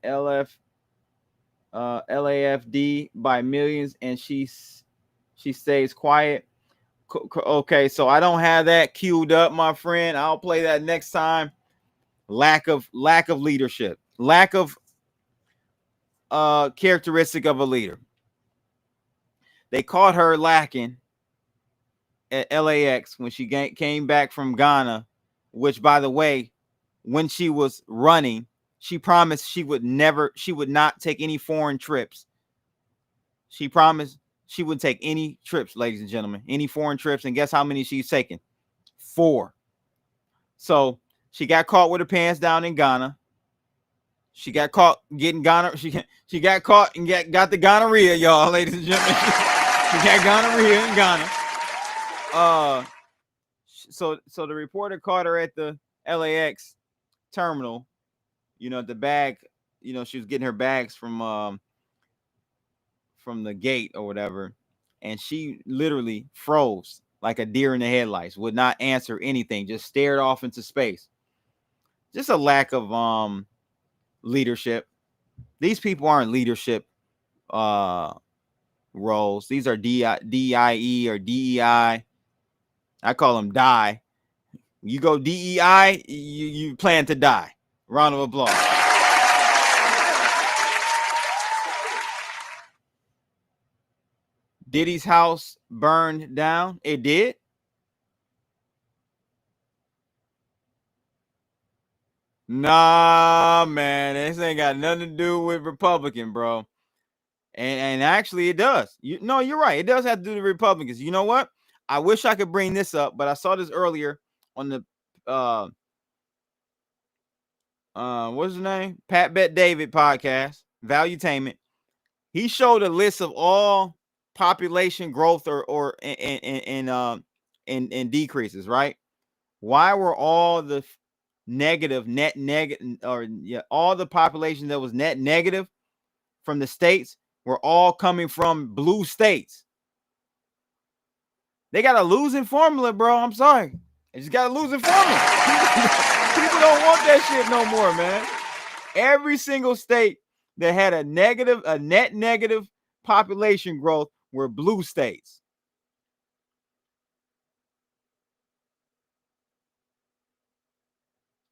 LAFD by millions and she stays quiet? Okay, so I don't have that queued up, my friend. I'll play that next time. Lack of leadership. Lack of characteristic of a leader. They caught her lacking at LAX when she came back from Ghana, which, by the way, when she was running, she promised she would not take any foreign trips. She promised she wouldn't take any trips, ladies and gentlemen, any foreign trips. And guess how many she's taken? 4. So she got caught with her pants down in Ghana. She got caught getting Ghana. She got caught and got the gonorrhea, y'all, ladies and gentlemen. She got gonorrhea in Ghana. So the reporter caught her at the LAX terminal, the bag, she was getting her bags from the gate or whatever, and she literally froze like a deer in the headlights, would not answer anything, just stared off into space. Just a lack of leadership. These people aren't leadership roles. These are DIE or DEI. I call them die. You go DEI, you plan to die. Round of applause. Diddy's house burned down. It did. Nah, man, this ain't got nothing to do with Republican, bro. And actually, it does. You're right. It does have to do with Republicans. You know what? I wish I could bring this up, but I saw this earlier on the what's his name? Pat Bet David podcast, Valuetainment. He showed a list of all population growth or in decreases, right? Why were all the net negative all the population that was net negative from the states were all coming from blue states? They got a losing formula, bro. I'm sorry. They just got a losing formula. People don't want that shit no more, man. Every single state that had a net negative population growth were blue states.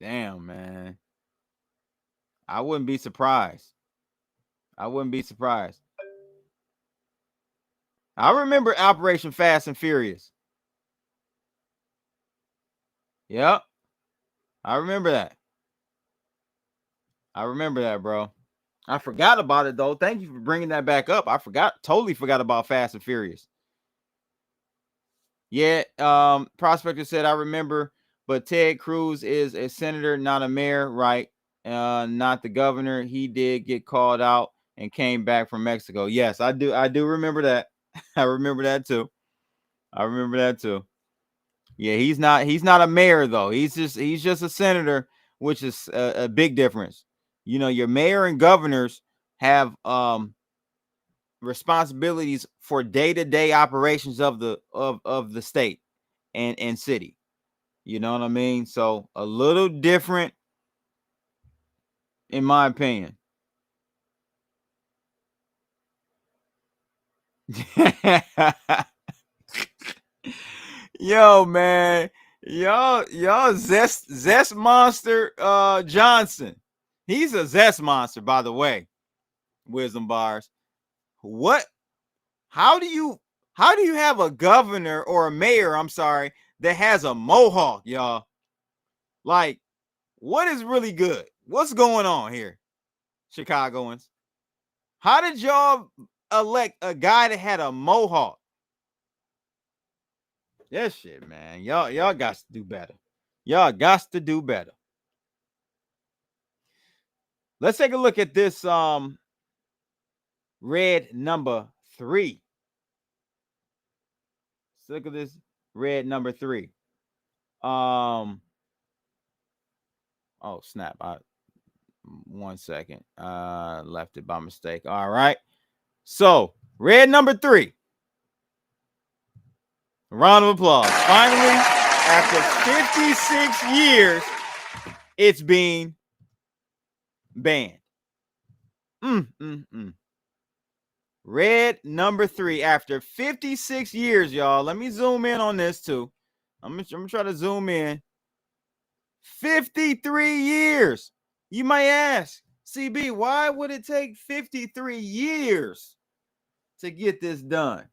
Damn, man. I wouldn't be surprised. I remember Operation Fast and Furious. Yep. I remember that. I remember that, bro. I forgot about it, though. Thank you for bringing that back up. I totally forgot about Fast and Furious. Yeah, Prospector said, I remember, but Ted Cruz is a senator, not a mayor, right? Not the governor. He did get called out and came back from Mexico. Yes, I do remember that. I remember that too. Yeah, he's not a mayor though. He's just a senator, which is a big difference. You know, your mayor and governors have responsibilities for day-to-day operations of the state and city. You know what I mean? So a little different, in my opinion. Yo, man. Y'all Zest Monster Johnson. He's a Zest Monster, by the way. Wisdom bars. What? How do you have a governor or a mayor, I'm sorry, that has a mohawk, y'all? Like, what is really good? What's going on here, Chicagoans? How did y'all elect a guy that had a mohawk? That shit, man. Y'all got to do better. Y'all got to do better. Let's take a look at this red number 3. Let's look at this red number 3. Oh snap. 1 second. Left it by mistake. All right. So, red number 3. Round of applause. Finally, after 56 years, it's being banned. Red number 3 after 56 years, y'all. Let me zoom in on this too. I'm gonna try to zoom in. 53 years. You might ask, CB, why would it take 53 years to get this done?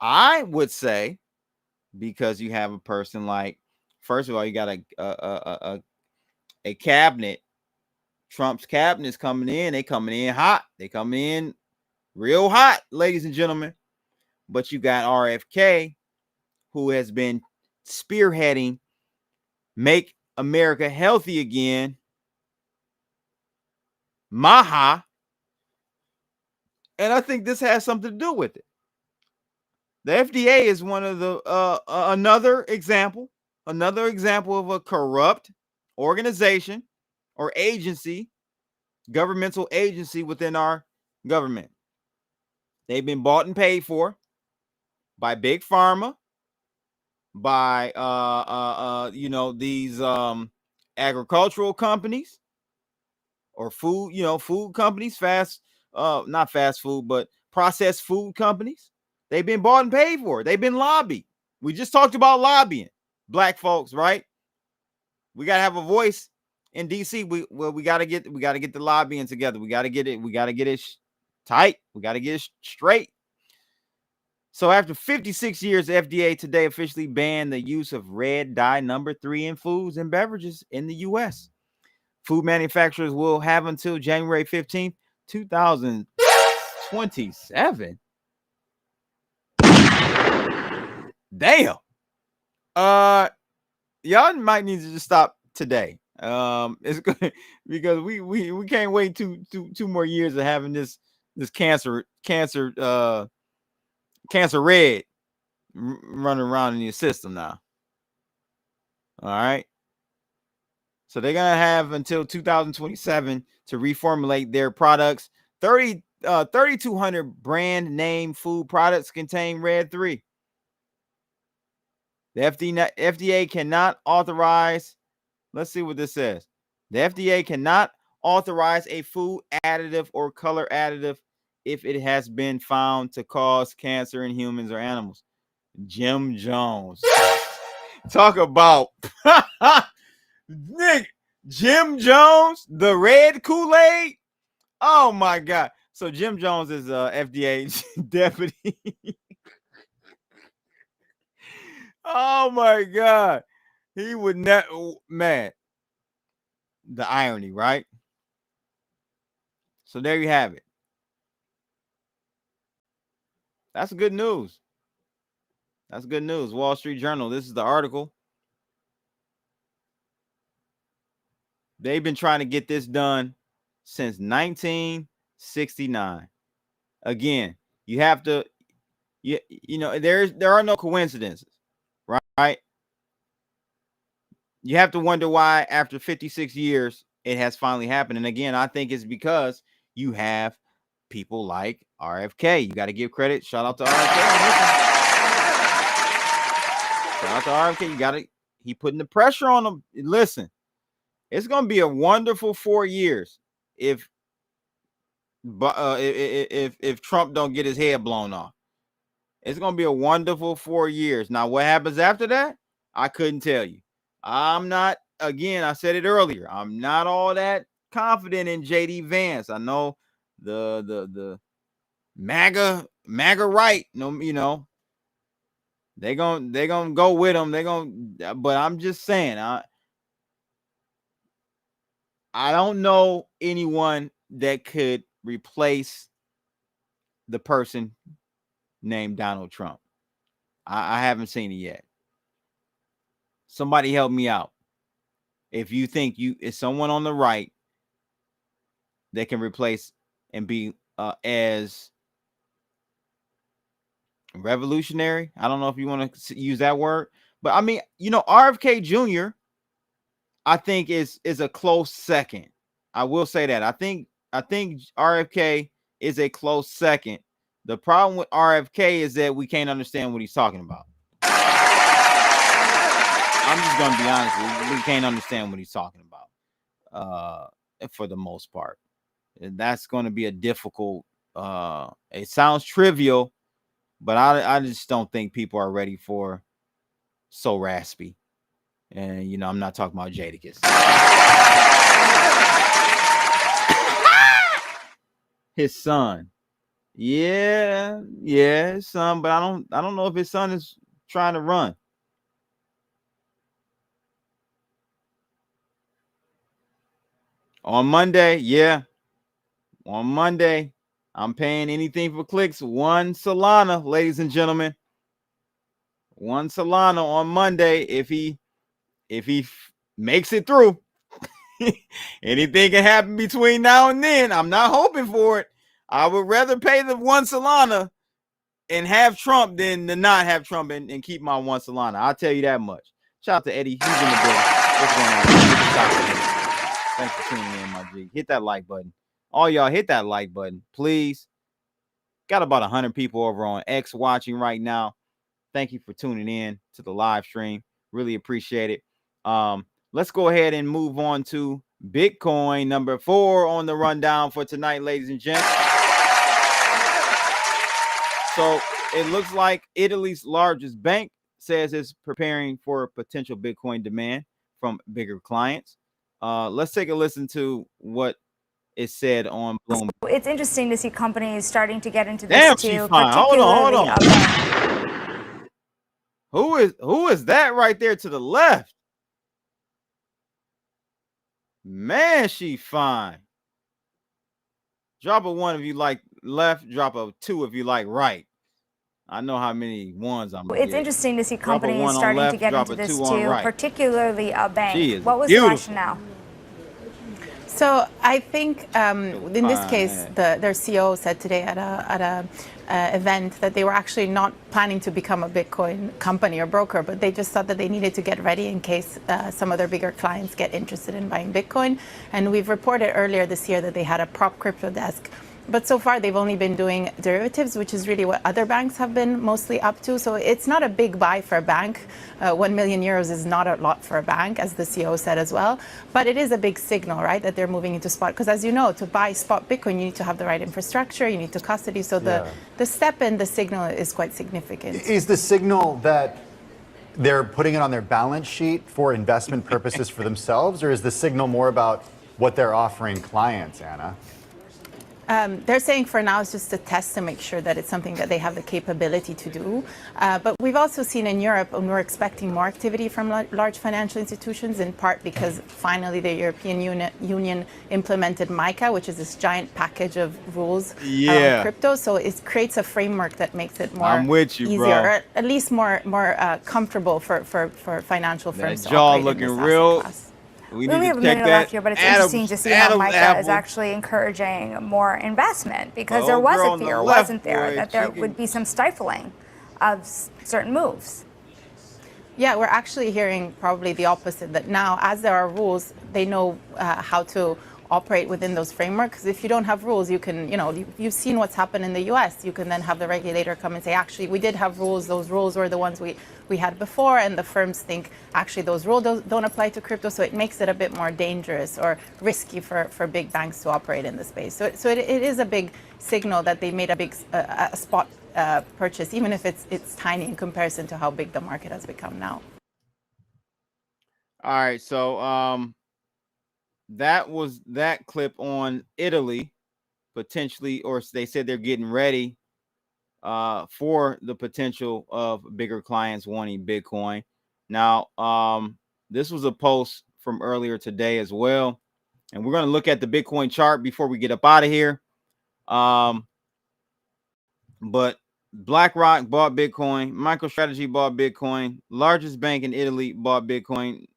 I would say because you have a person like, first of all, you got a cabinet. Trump's cabinet is coming in. They coming in hot. They coming in real hot, ladies and gentlemen. But you got RFK, who has been spearheading Make America Healthy Again, Maha. And I think this has something to do with it. The FDA is one of the another example of a corrupt organization or agency, governmental agency within our government. They've been bought and paid for by big pharma, by these agricultural companies or food companies, not fast food, but processed food companies. They've been bought and paid for. They've been lobbied. We just talked about lobbying. Black folks, right? We gotta have a voice in DC. We gotta get the lobbying together. We gotta get it tight. We gotta get it straight. So after 56 years, the FDA today officially banned the use of red dye number 3 in foods and beverages in the U.S. Food manufacturers will have until January 15th, 2027. Damn. Y'all might need to just stop today. It's good because we can't wait two more years of having this cancer red running around in your system now. All right. So they're gonna have until 2027 to reformulate their products. 3,200 brand name food products contain red 3. The FDA cannot authorize. Let's see what this says. The FDA cannot authorize a food additive or color additive if it has been found to cause cancer in humans or animals. Jim Jones. Talk about Nick, Jim Jones, the red Kool-Aid. Oh my God. So Jim Jones is FDA deputy. Oh my God. He would not, man. The irony, right? So there you have it. That's good news. That's good news. Wall Street Journal. This is the article. They've been trying to get this done since 1969. Again, you have to, you know, there are no coincidences, right? You have to wonder why after 56 years it has finally happened. And again, I think it's because you have people like RFK. You got to give credit. Shout out to RFK. Shout out to RFK. He putting the pressure on them. Listen, it's going to be a wonderful 4 years if Trump don't get his head blown off. It's going to be a wonderful 4 years. Now, what happens after that? I couldn't tell you. I'm not, again, I said it earlier, I'm not all that confident in JD Vance. I know the MAGA right, you know, they're gonna go with him. But I'm just saying, I don't know anyone that could replace the person named Donald Trump. I haven't seen it yet. Somebody help me out. If you think is someone on the right that can replace and be as revolutionary. I don't know if you want to use that word, but I mean, you know, RFK Jr. I think is a close second. I will say that. I think RFK is a close second. The problem with RFK is that we can't understand what he's talking about. I'm just going to be honest with you. We can't understand what he's talking about for the most part. That's going to be a difficult, it sounds trivial, but I just don't think people are ready for so raspy. And, you know, I'm not talking about Jadakiss. His son. Yeah, his son, but I don't know if his son is trying to run. On Monday, on Monday, I'm paying anything for clicks. 1 Solana, ladies and gentlemen. 1 Solana on Monday. If he makes it through. Anything can happen between now and then. I'm not hoping for it. I would rather pay the 1 Solana and have Trump than to not have Trump and keep my 1 Solana. I'll tell you that much. Shout out to Eddie. He's in the building. What's going on? Thanks for tuning in, my G. Hit that like button. All y'all, hit that like button, please. Got about 100 people over on X watching right now. Thank you for tuning in to the live stream. Really appreciate it. Let's go ahead and move on to Bitcoin, number 4 on the rundown for tonight, ladies and gents. So it looks like Italy's largest bank says it's preparing for potential Bitcoin demand from bigger clients. Let's take a listen to what is said on Bloomberg. It's interesting to see companies starting to get into this Damn, too. she's fine. Hold on. Who is that right there to the left? Man, she fine. Drop a 1 if you like left. Drop a 2 if you like right. I know how many ones I'm gonna It's get. interesting to see companies starting to get into this too, right. particularly a bank. What was beautiful. the rationale? So I think in this case, their CEO said today at a event that they were actually not planning to become a Bitcoin company or broker, but they just thought that they needed to get ready in case some of their bigger clients get interested in buying Bitcoin. And we've reported earlier this year that they had a prop crypto desk. But so far, they've only been doing derivatives, which is really what other banks have been mostly up to. So it's not a big buy for a bank. 1 million euros is not a lot for a bank, as the CEO said as well. But it is a big signal, right, that they're moving into spot. Because as you know, to buy spot Bitcoin, you need to have the right infrastructure, you need to custody. So the step in the signal is quite significant. Is the signal that they're putting it on their balance sheet for investment purposes for themselves, or is the signal more about what they're offering clients, Anna? They're saying for now it's just a test to make sure that it's something that they have the capability to do. But we've also seen in Europe, and we're expecting more activity from large financial institutions, in part because finally the European Union implemented MiCA, which is this giant package of rules around crypto. So it creates a framework that makes it more easier, or at least more comfortable for financial firms to operate in this asset class. We only have a minute left here, but it's interesting to see how MiCA is actually encouraging more investment, because there was a fear, wasn't there, that there would be some stifling of certain moves. Yeah, we're actually hearing probably the opposite, that now as there are rules, they know how to operate within those frameworks. Because if you don't have rules, you can, you've seen what's happened in the US. You can then have the regulator come and say, actually, we did have rules. Those rules were the ones we had before. And the firms think, actually, those rules don't apply to crypto. So it makes it a bit more dangerous or risky for big banks to operate in the space. So it is a big signal that they made a big spot purchase, even if it's tiny in comparison to how big the market has become now. All right. So, that was that clip on Italy potentially, or they said they're getting ready for the potential of bigger clients wanting Bitcoin. Now, this was a post from earlier today as well, and we're going to look at the Bitcoin chart before we get up out of here. But BlackRock bought Bitcoin, MicroStrategy bought Bitcoin, largest bank in Italy bought Bitcoin.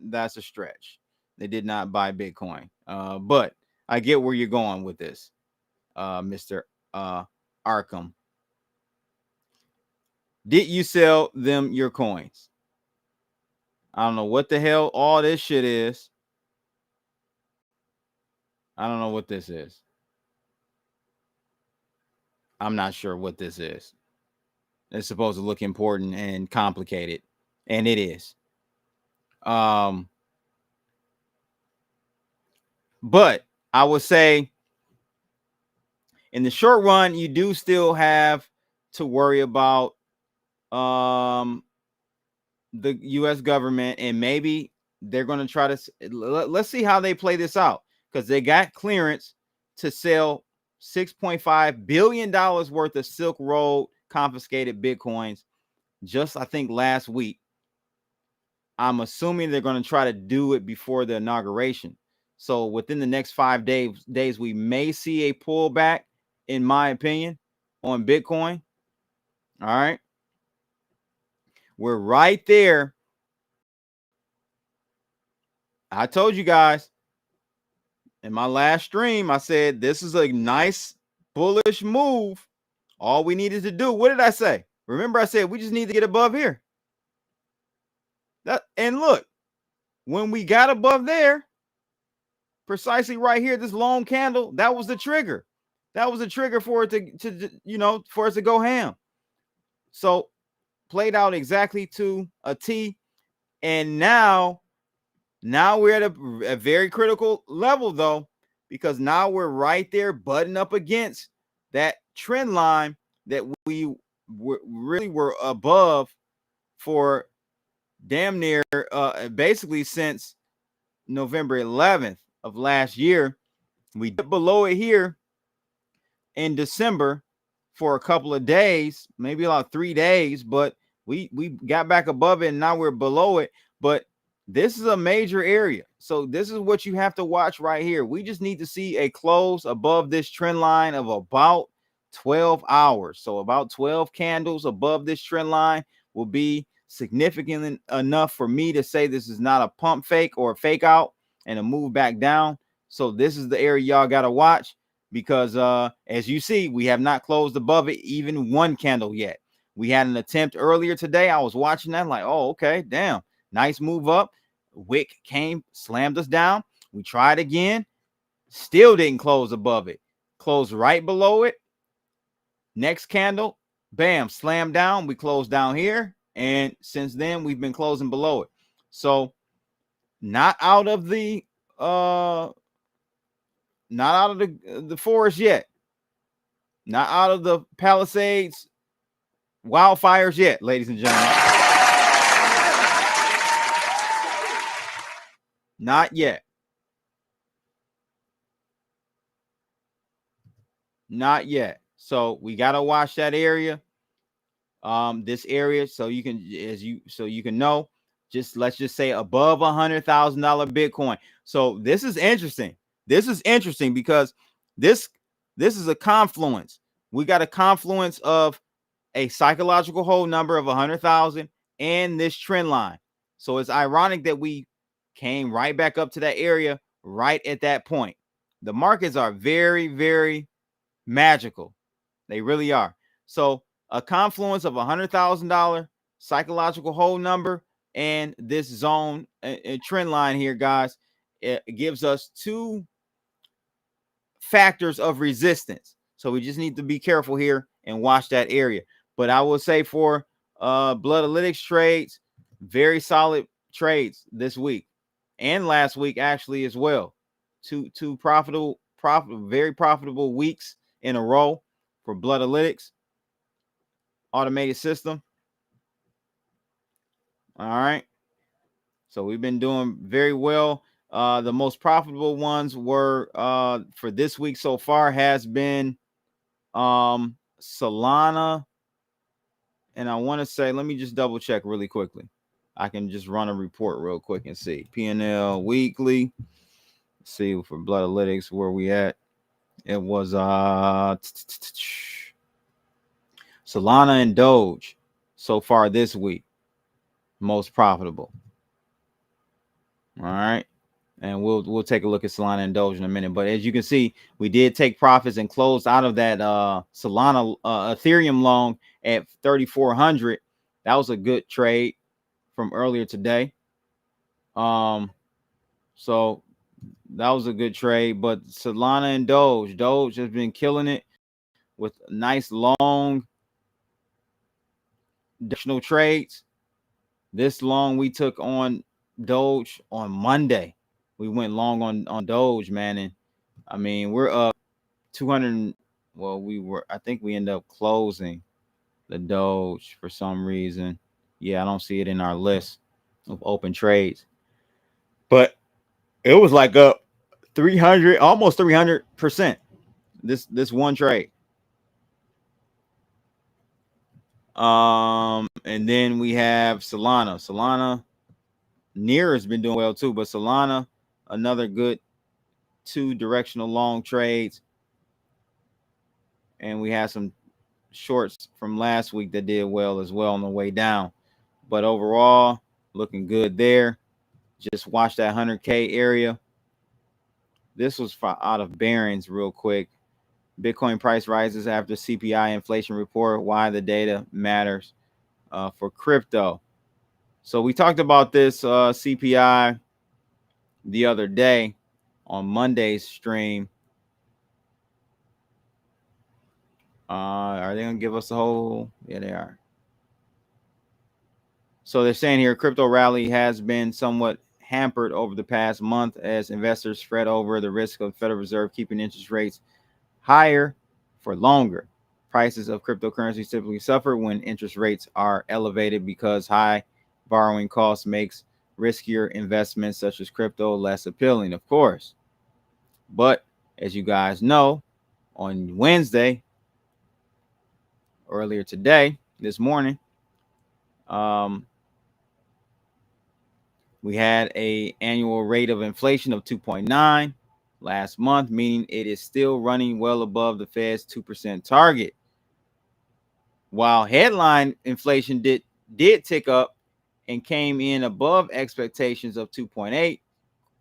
That's a stretch. They did not buy Bitcoin. But I get where you're going with this, Mr. Arkham. Did you sell them your coins? I don't know what the hell all this shit is. I don't know what this is. I'm not sure what this is. It's supposed to look important and complicated, and it is. But I would say in the short run, you do still have to worry about the U.S. government, and maybe they're going to try to let's see how they play this out, because they got clearance to sell $6.5 billion worth of Silk Road confiscated Bitcoins just, I think, last week. I'm assuming they're going to try to do it before the inauguration. So within the next 5 days, we may see a pullback, in my opinion, on Bitcoin. All right. We're right there. I told you guys in my last stream, I said, this is a nice bullish move. All we needed to do. What did I say? Remember, I said, we just need to get above here. And look, when we got above there, precisely right here, this long candle, that was the trigger. That was the trigger for it to for us to go ham. So played out exactly to a T. And now we're at a very critical level, though, because now we're right there butting up against that trend line that we really were above for damn near basically since November 11th of last year. We dipped below it here in December for a couple of days, maybe about 3 days, but we got back above it, and now we're below it. But this is a major area. So this is what you have to watch right here. We just need to see a close above this trend line of about 12 hours. So about 12 candles above this trend line will be significant enough for me to say this is not a pump fake or a fake out and a move back down. So this is the area y'all got to watch, because as you see, we have not closed above it even one candle yet. We had an attempt earlier today. I was watching that like, oh, okay, damn, nice move up. Wick came, slammed us down. We tried again, still didn't close above it. Closed right below it. Next candle, bam, slammed down. We closed down here, and since then we've been closing below it. So not out of the forest yet. Not out of the Palisades wildfires yet, ladies and gentlemen. Not yet. Not yet. So we got to watch that area. This area, so you can know, let's just say above $100,000 Bitcoin. So this is interesting. This is interesting because this is a confluence. We got a confluence of a psychological hold number of 100,000 and this trend line. So it's ironic that we came right back up to that area right at that point. The markets are very, very magical. They really are. So a confluence of $100,000 psychological hold number and this zone and trend line here, guys, it gives us two factors of resistance. So we just need to be careful here and watch that area. But I will say for Bloodalytics trades, very solid trades this week and last week actually as well. Two very profitable weeks in a row for Bloodalytics automated system. All right. So we've been doing very well. The most profitable ones were for this week so far has been Solana. And I want to say, let me just double check really quickly. I can just run a report real quick and see. P&L weekly. Let's see for Bloodalytics where we at. It was Solana and Doge so far this week. Most profitable. All right. And we'll take a look at Solana and Doge in a minute. But as you can see, we did take profits and closed out of that Solana Ethereum long at 3,400. That was a good trade from earlier today. So that was a good trade. But Solana and Doge has been killing it with nice long additional trades. This long we took on Doge on Monday. We went long on Doge, man, and I mean we're up 200. Well, I think we end up closing the Doge for some reason. Yeah, I don't see it in our list of open trades, but it was like up 300, almost 300%. This one trade. And then we have Solana. Solana Near has been doing well too, but Solana, another good two directional long trades. And we had some shorts from last week that did well as well on the way down. But overall, looking good there. Just watch that 100K area. This was out of Barron's real quick. Bitcoin price rises after CPI inflation report. Why the data matters for crypto. So we talked about this CPI the other day on Monday's stream. Are they going to give us the whole? Yeah, they are. So they're saying here crypto rally has been somewhat hampered over the past month as investors fret over the risk of the Federal Reserve keeping interest rates higher for longer. Prices of cryptocurrencies typically suffer when interest rates are elevated because high borrowing costs makes riskier investments such as crypto less appealing, of course. But as you guys know, on Wednesday, earlier today, this morning, we had an annual rate of inflation of 2.9 last month, meaning it is still running well above the Fed's 2% target. While headline inflation did tick up and came in above expectations of 2.8,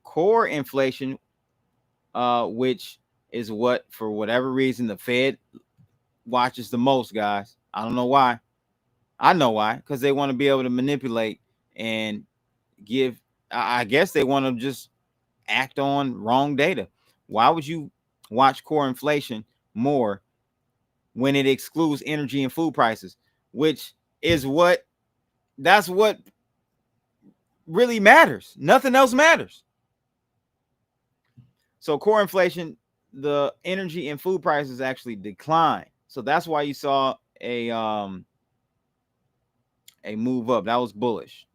core inflation, which is what, for whatever reason, the Fed watches the most, guys. I don't know why. I know why, because they want to be able to manipulate and give, I guess they want to just act on wrong data. Why would you watch core inflation more when it excludes energy and food prices, which is that's what really matters. Nothing else matters. So core inflation, the energy and food prices actually decline. So that's why you saw a move up. That was bullish.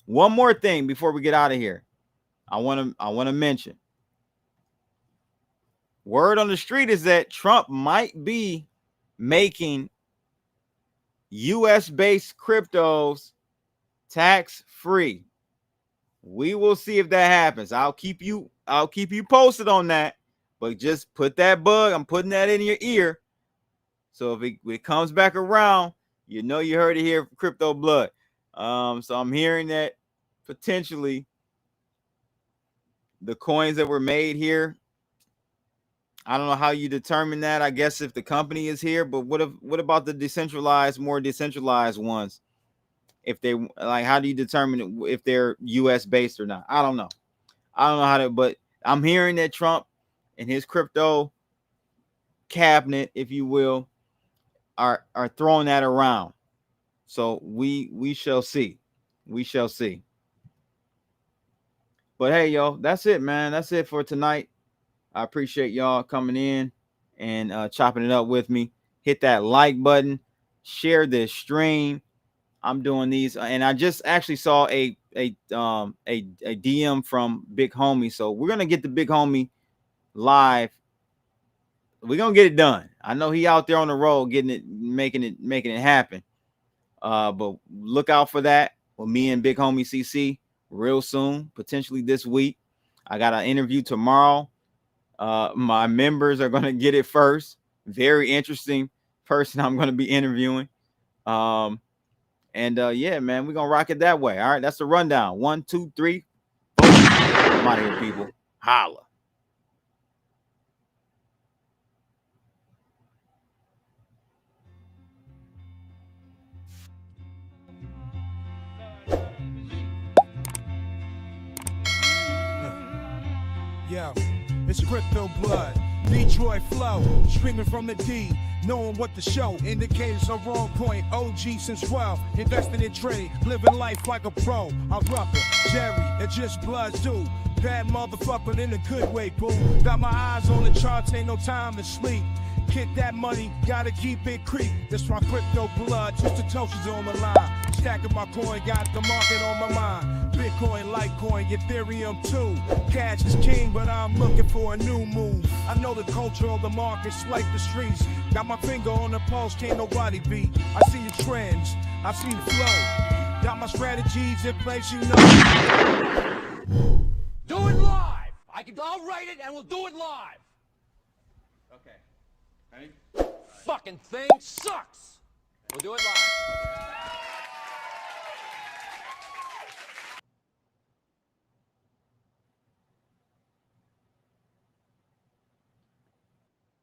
One more thing before we get out of here. I want to mention Word on the street is that Trump might be making US-based cryptos tax-free. We will see if that happens. I'll keep you posted on that. But just put that bug. I'm putting that in your ear. So if it comes back around, you know you heard it here from Crypto Blood. So I'm hearing that potentially the coins that were made here. I don't know how you determine that. I guess if the company is here, but what about the decentralized, more decentralized ones? If they like, how do you determine if they're US based or not? I don't know. I don't know how to, but I'm hearing that Trump and his crypto cabinet, if you will, are throwing that around. So we shall see. We shall see. But hey, yo, that's it, man. That's it for tonight. I appreciate y'all coming in and chopping it up with me. Hit that like button. Share this stream. I'm doing these, and I just actually saw a DM from Big Homie. So we're gonna get the Big Homie live. We're gonna get it done. I know he out there on the road getting it, making it happen. But look out for that with me and Big Homie CC real soon, potentially this week. I got an interview tomorrow. My members are gonna get it first. Very interesting person I'm gonna be interviewing. Yeah, man, we're gonna rock it that way. All right, that's the rundown. 1, 2, 3, 4. I'm out of here, people. Holla. Yo, it's Crypto Blood, Detroit flow, streaming from the D, knowing what to show, indicators are wrong point, OG since 12, investing in trade, living life like a pro, I'm Rucker, Jerry, it's just Bloods do, bad motherfucker in a good way, boo, got my eyes on the charts, ain't no time to sleep, get that money, gotta keep it creep, that's my Crypto Blood, just the toasters on the line, stacking my coin, got the market on my mind, Bitcoin, Litecoin, Ethereum too. Cash is king, but I'm looking for a new move. I know the culture of the markets like the streets. Got my finger on the pulse, can't nobody beat. I see the trends, I see the flow. Got my strategies in place, you know. Do it live! I'll write it and we'll do it live! Okay. Ready? Fucking thing sucks! We'll do it live.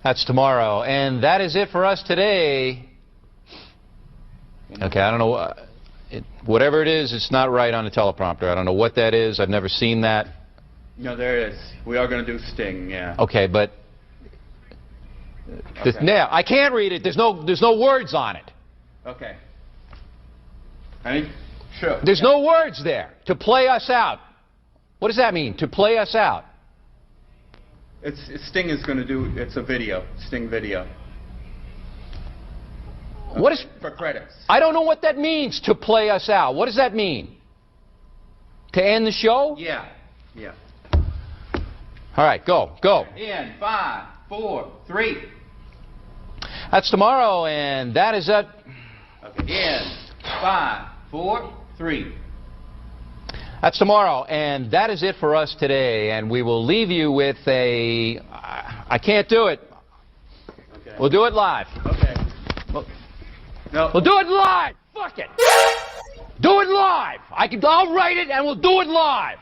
That's tomorrow, and that is it for us today. Okay, I don't know, whatever it is, it's not right on the teleprompter. I don't know what that is. I've never seen that. No, there it is. We are going to do Sting, yeah. Okay, but now I can't read it. There's no words on it. Okay. Ready? Sure. There's no words there. To play us out. What does that mean? To play us out. Sting is going to do. It's a video. Sting video. What is for credits? I don't know what that means. To play us out. What does that mean? To end the show? Yeah. Yeah. All right. Go. In 5, 4, 3. That's tomorrow, and that is it. Okay. In 5, 4, 3. That's tomorrow, and that is it for us today. And we will leave you with a... I can't do it. Okay. We'll do it live. Okay. No. We'll do it live. Fuck it. Do it live. I'll write it, and we'll do it live.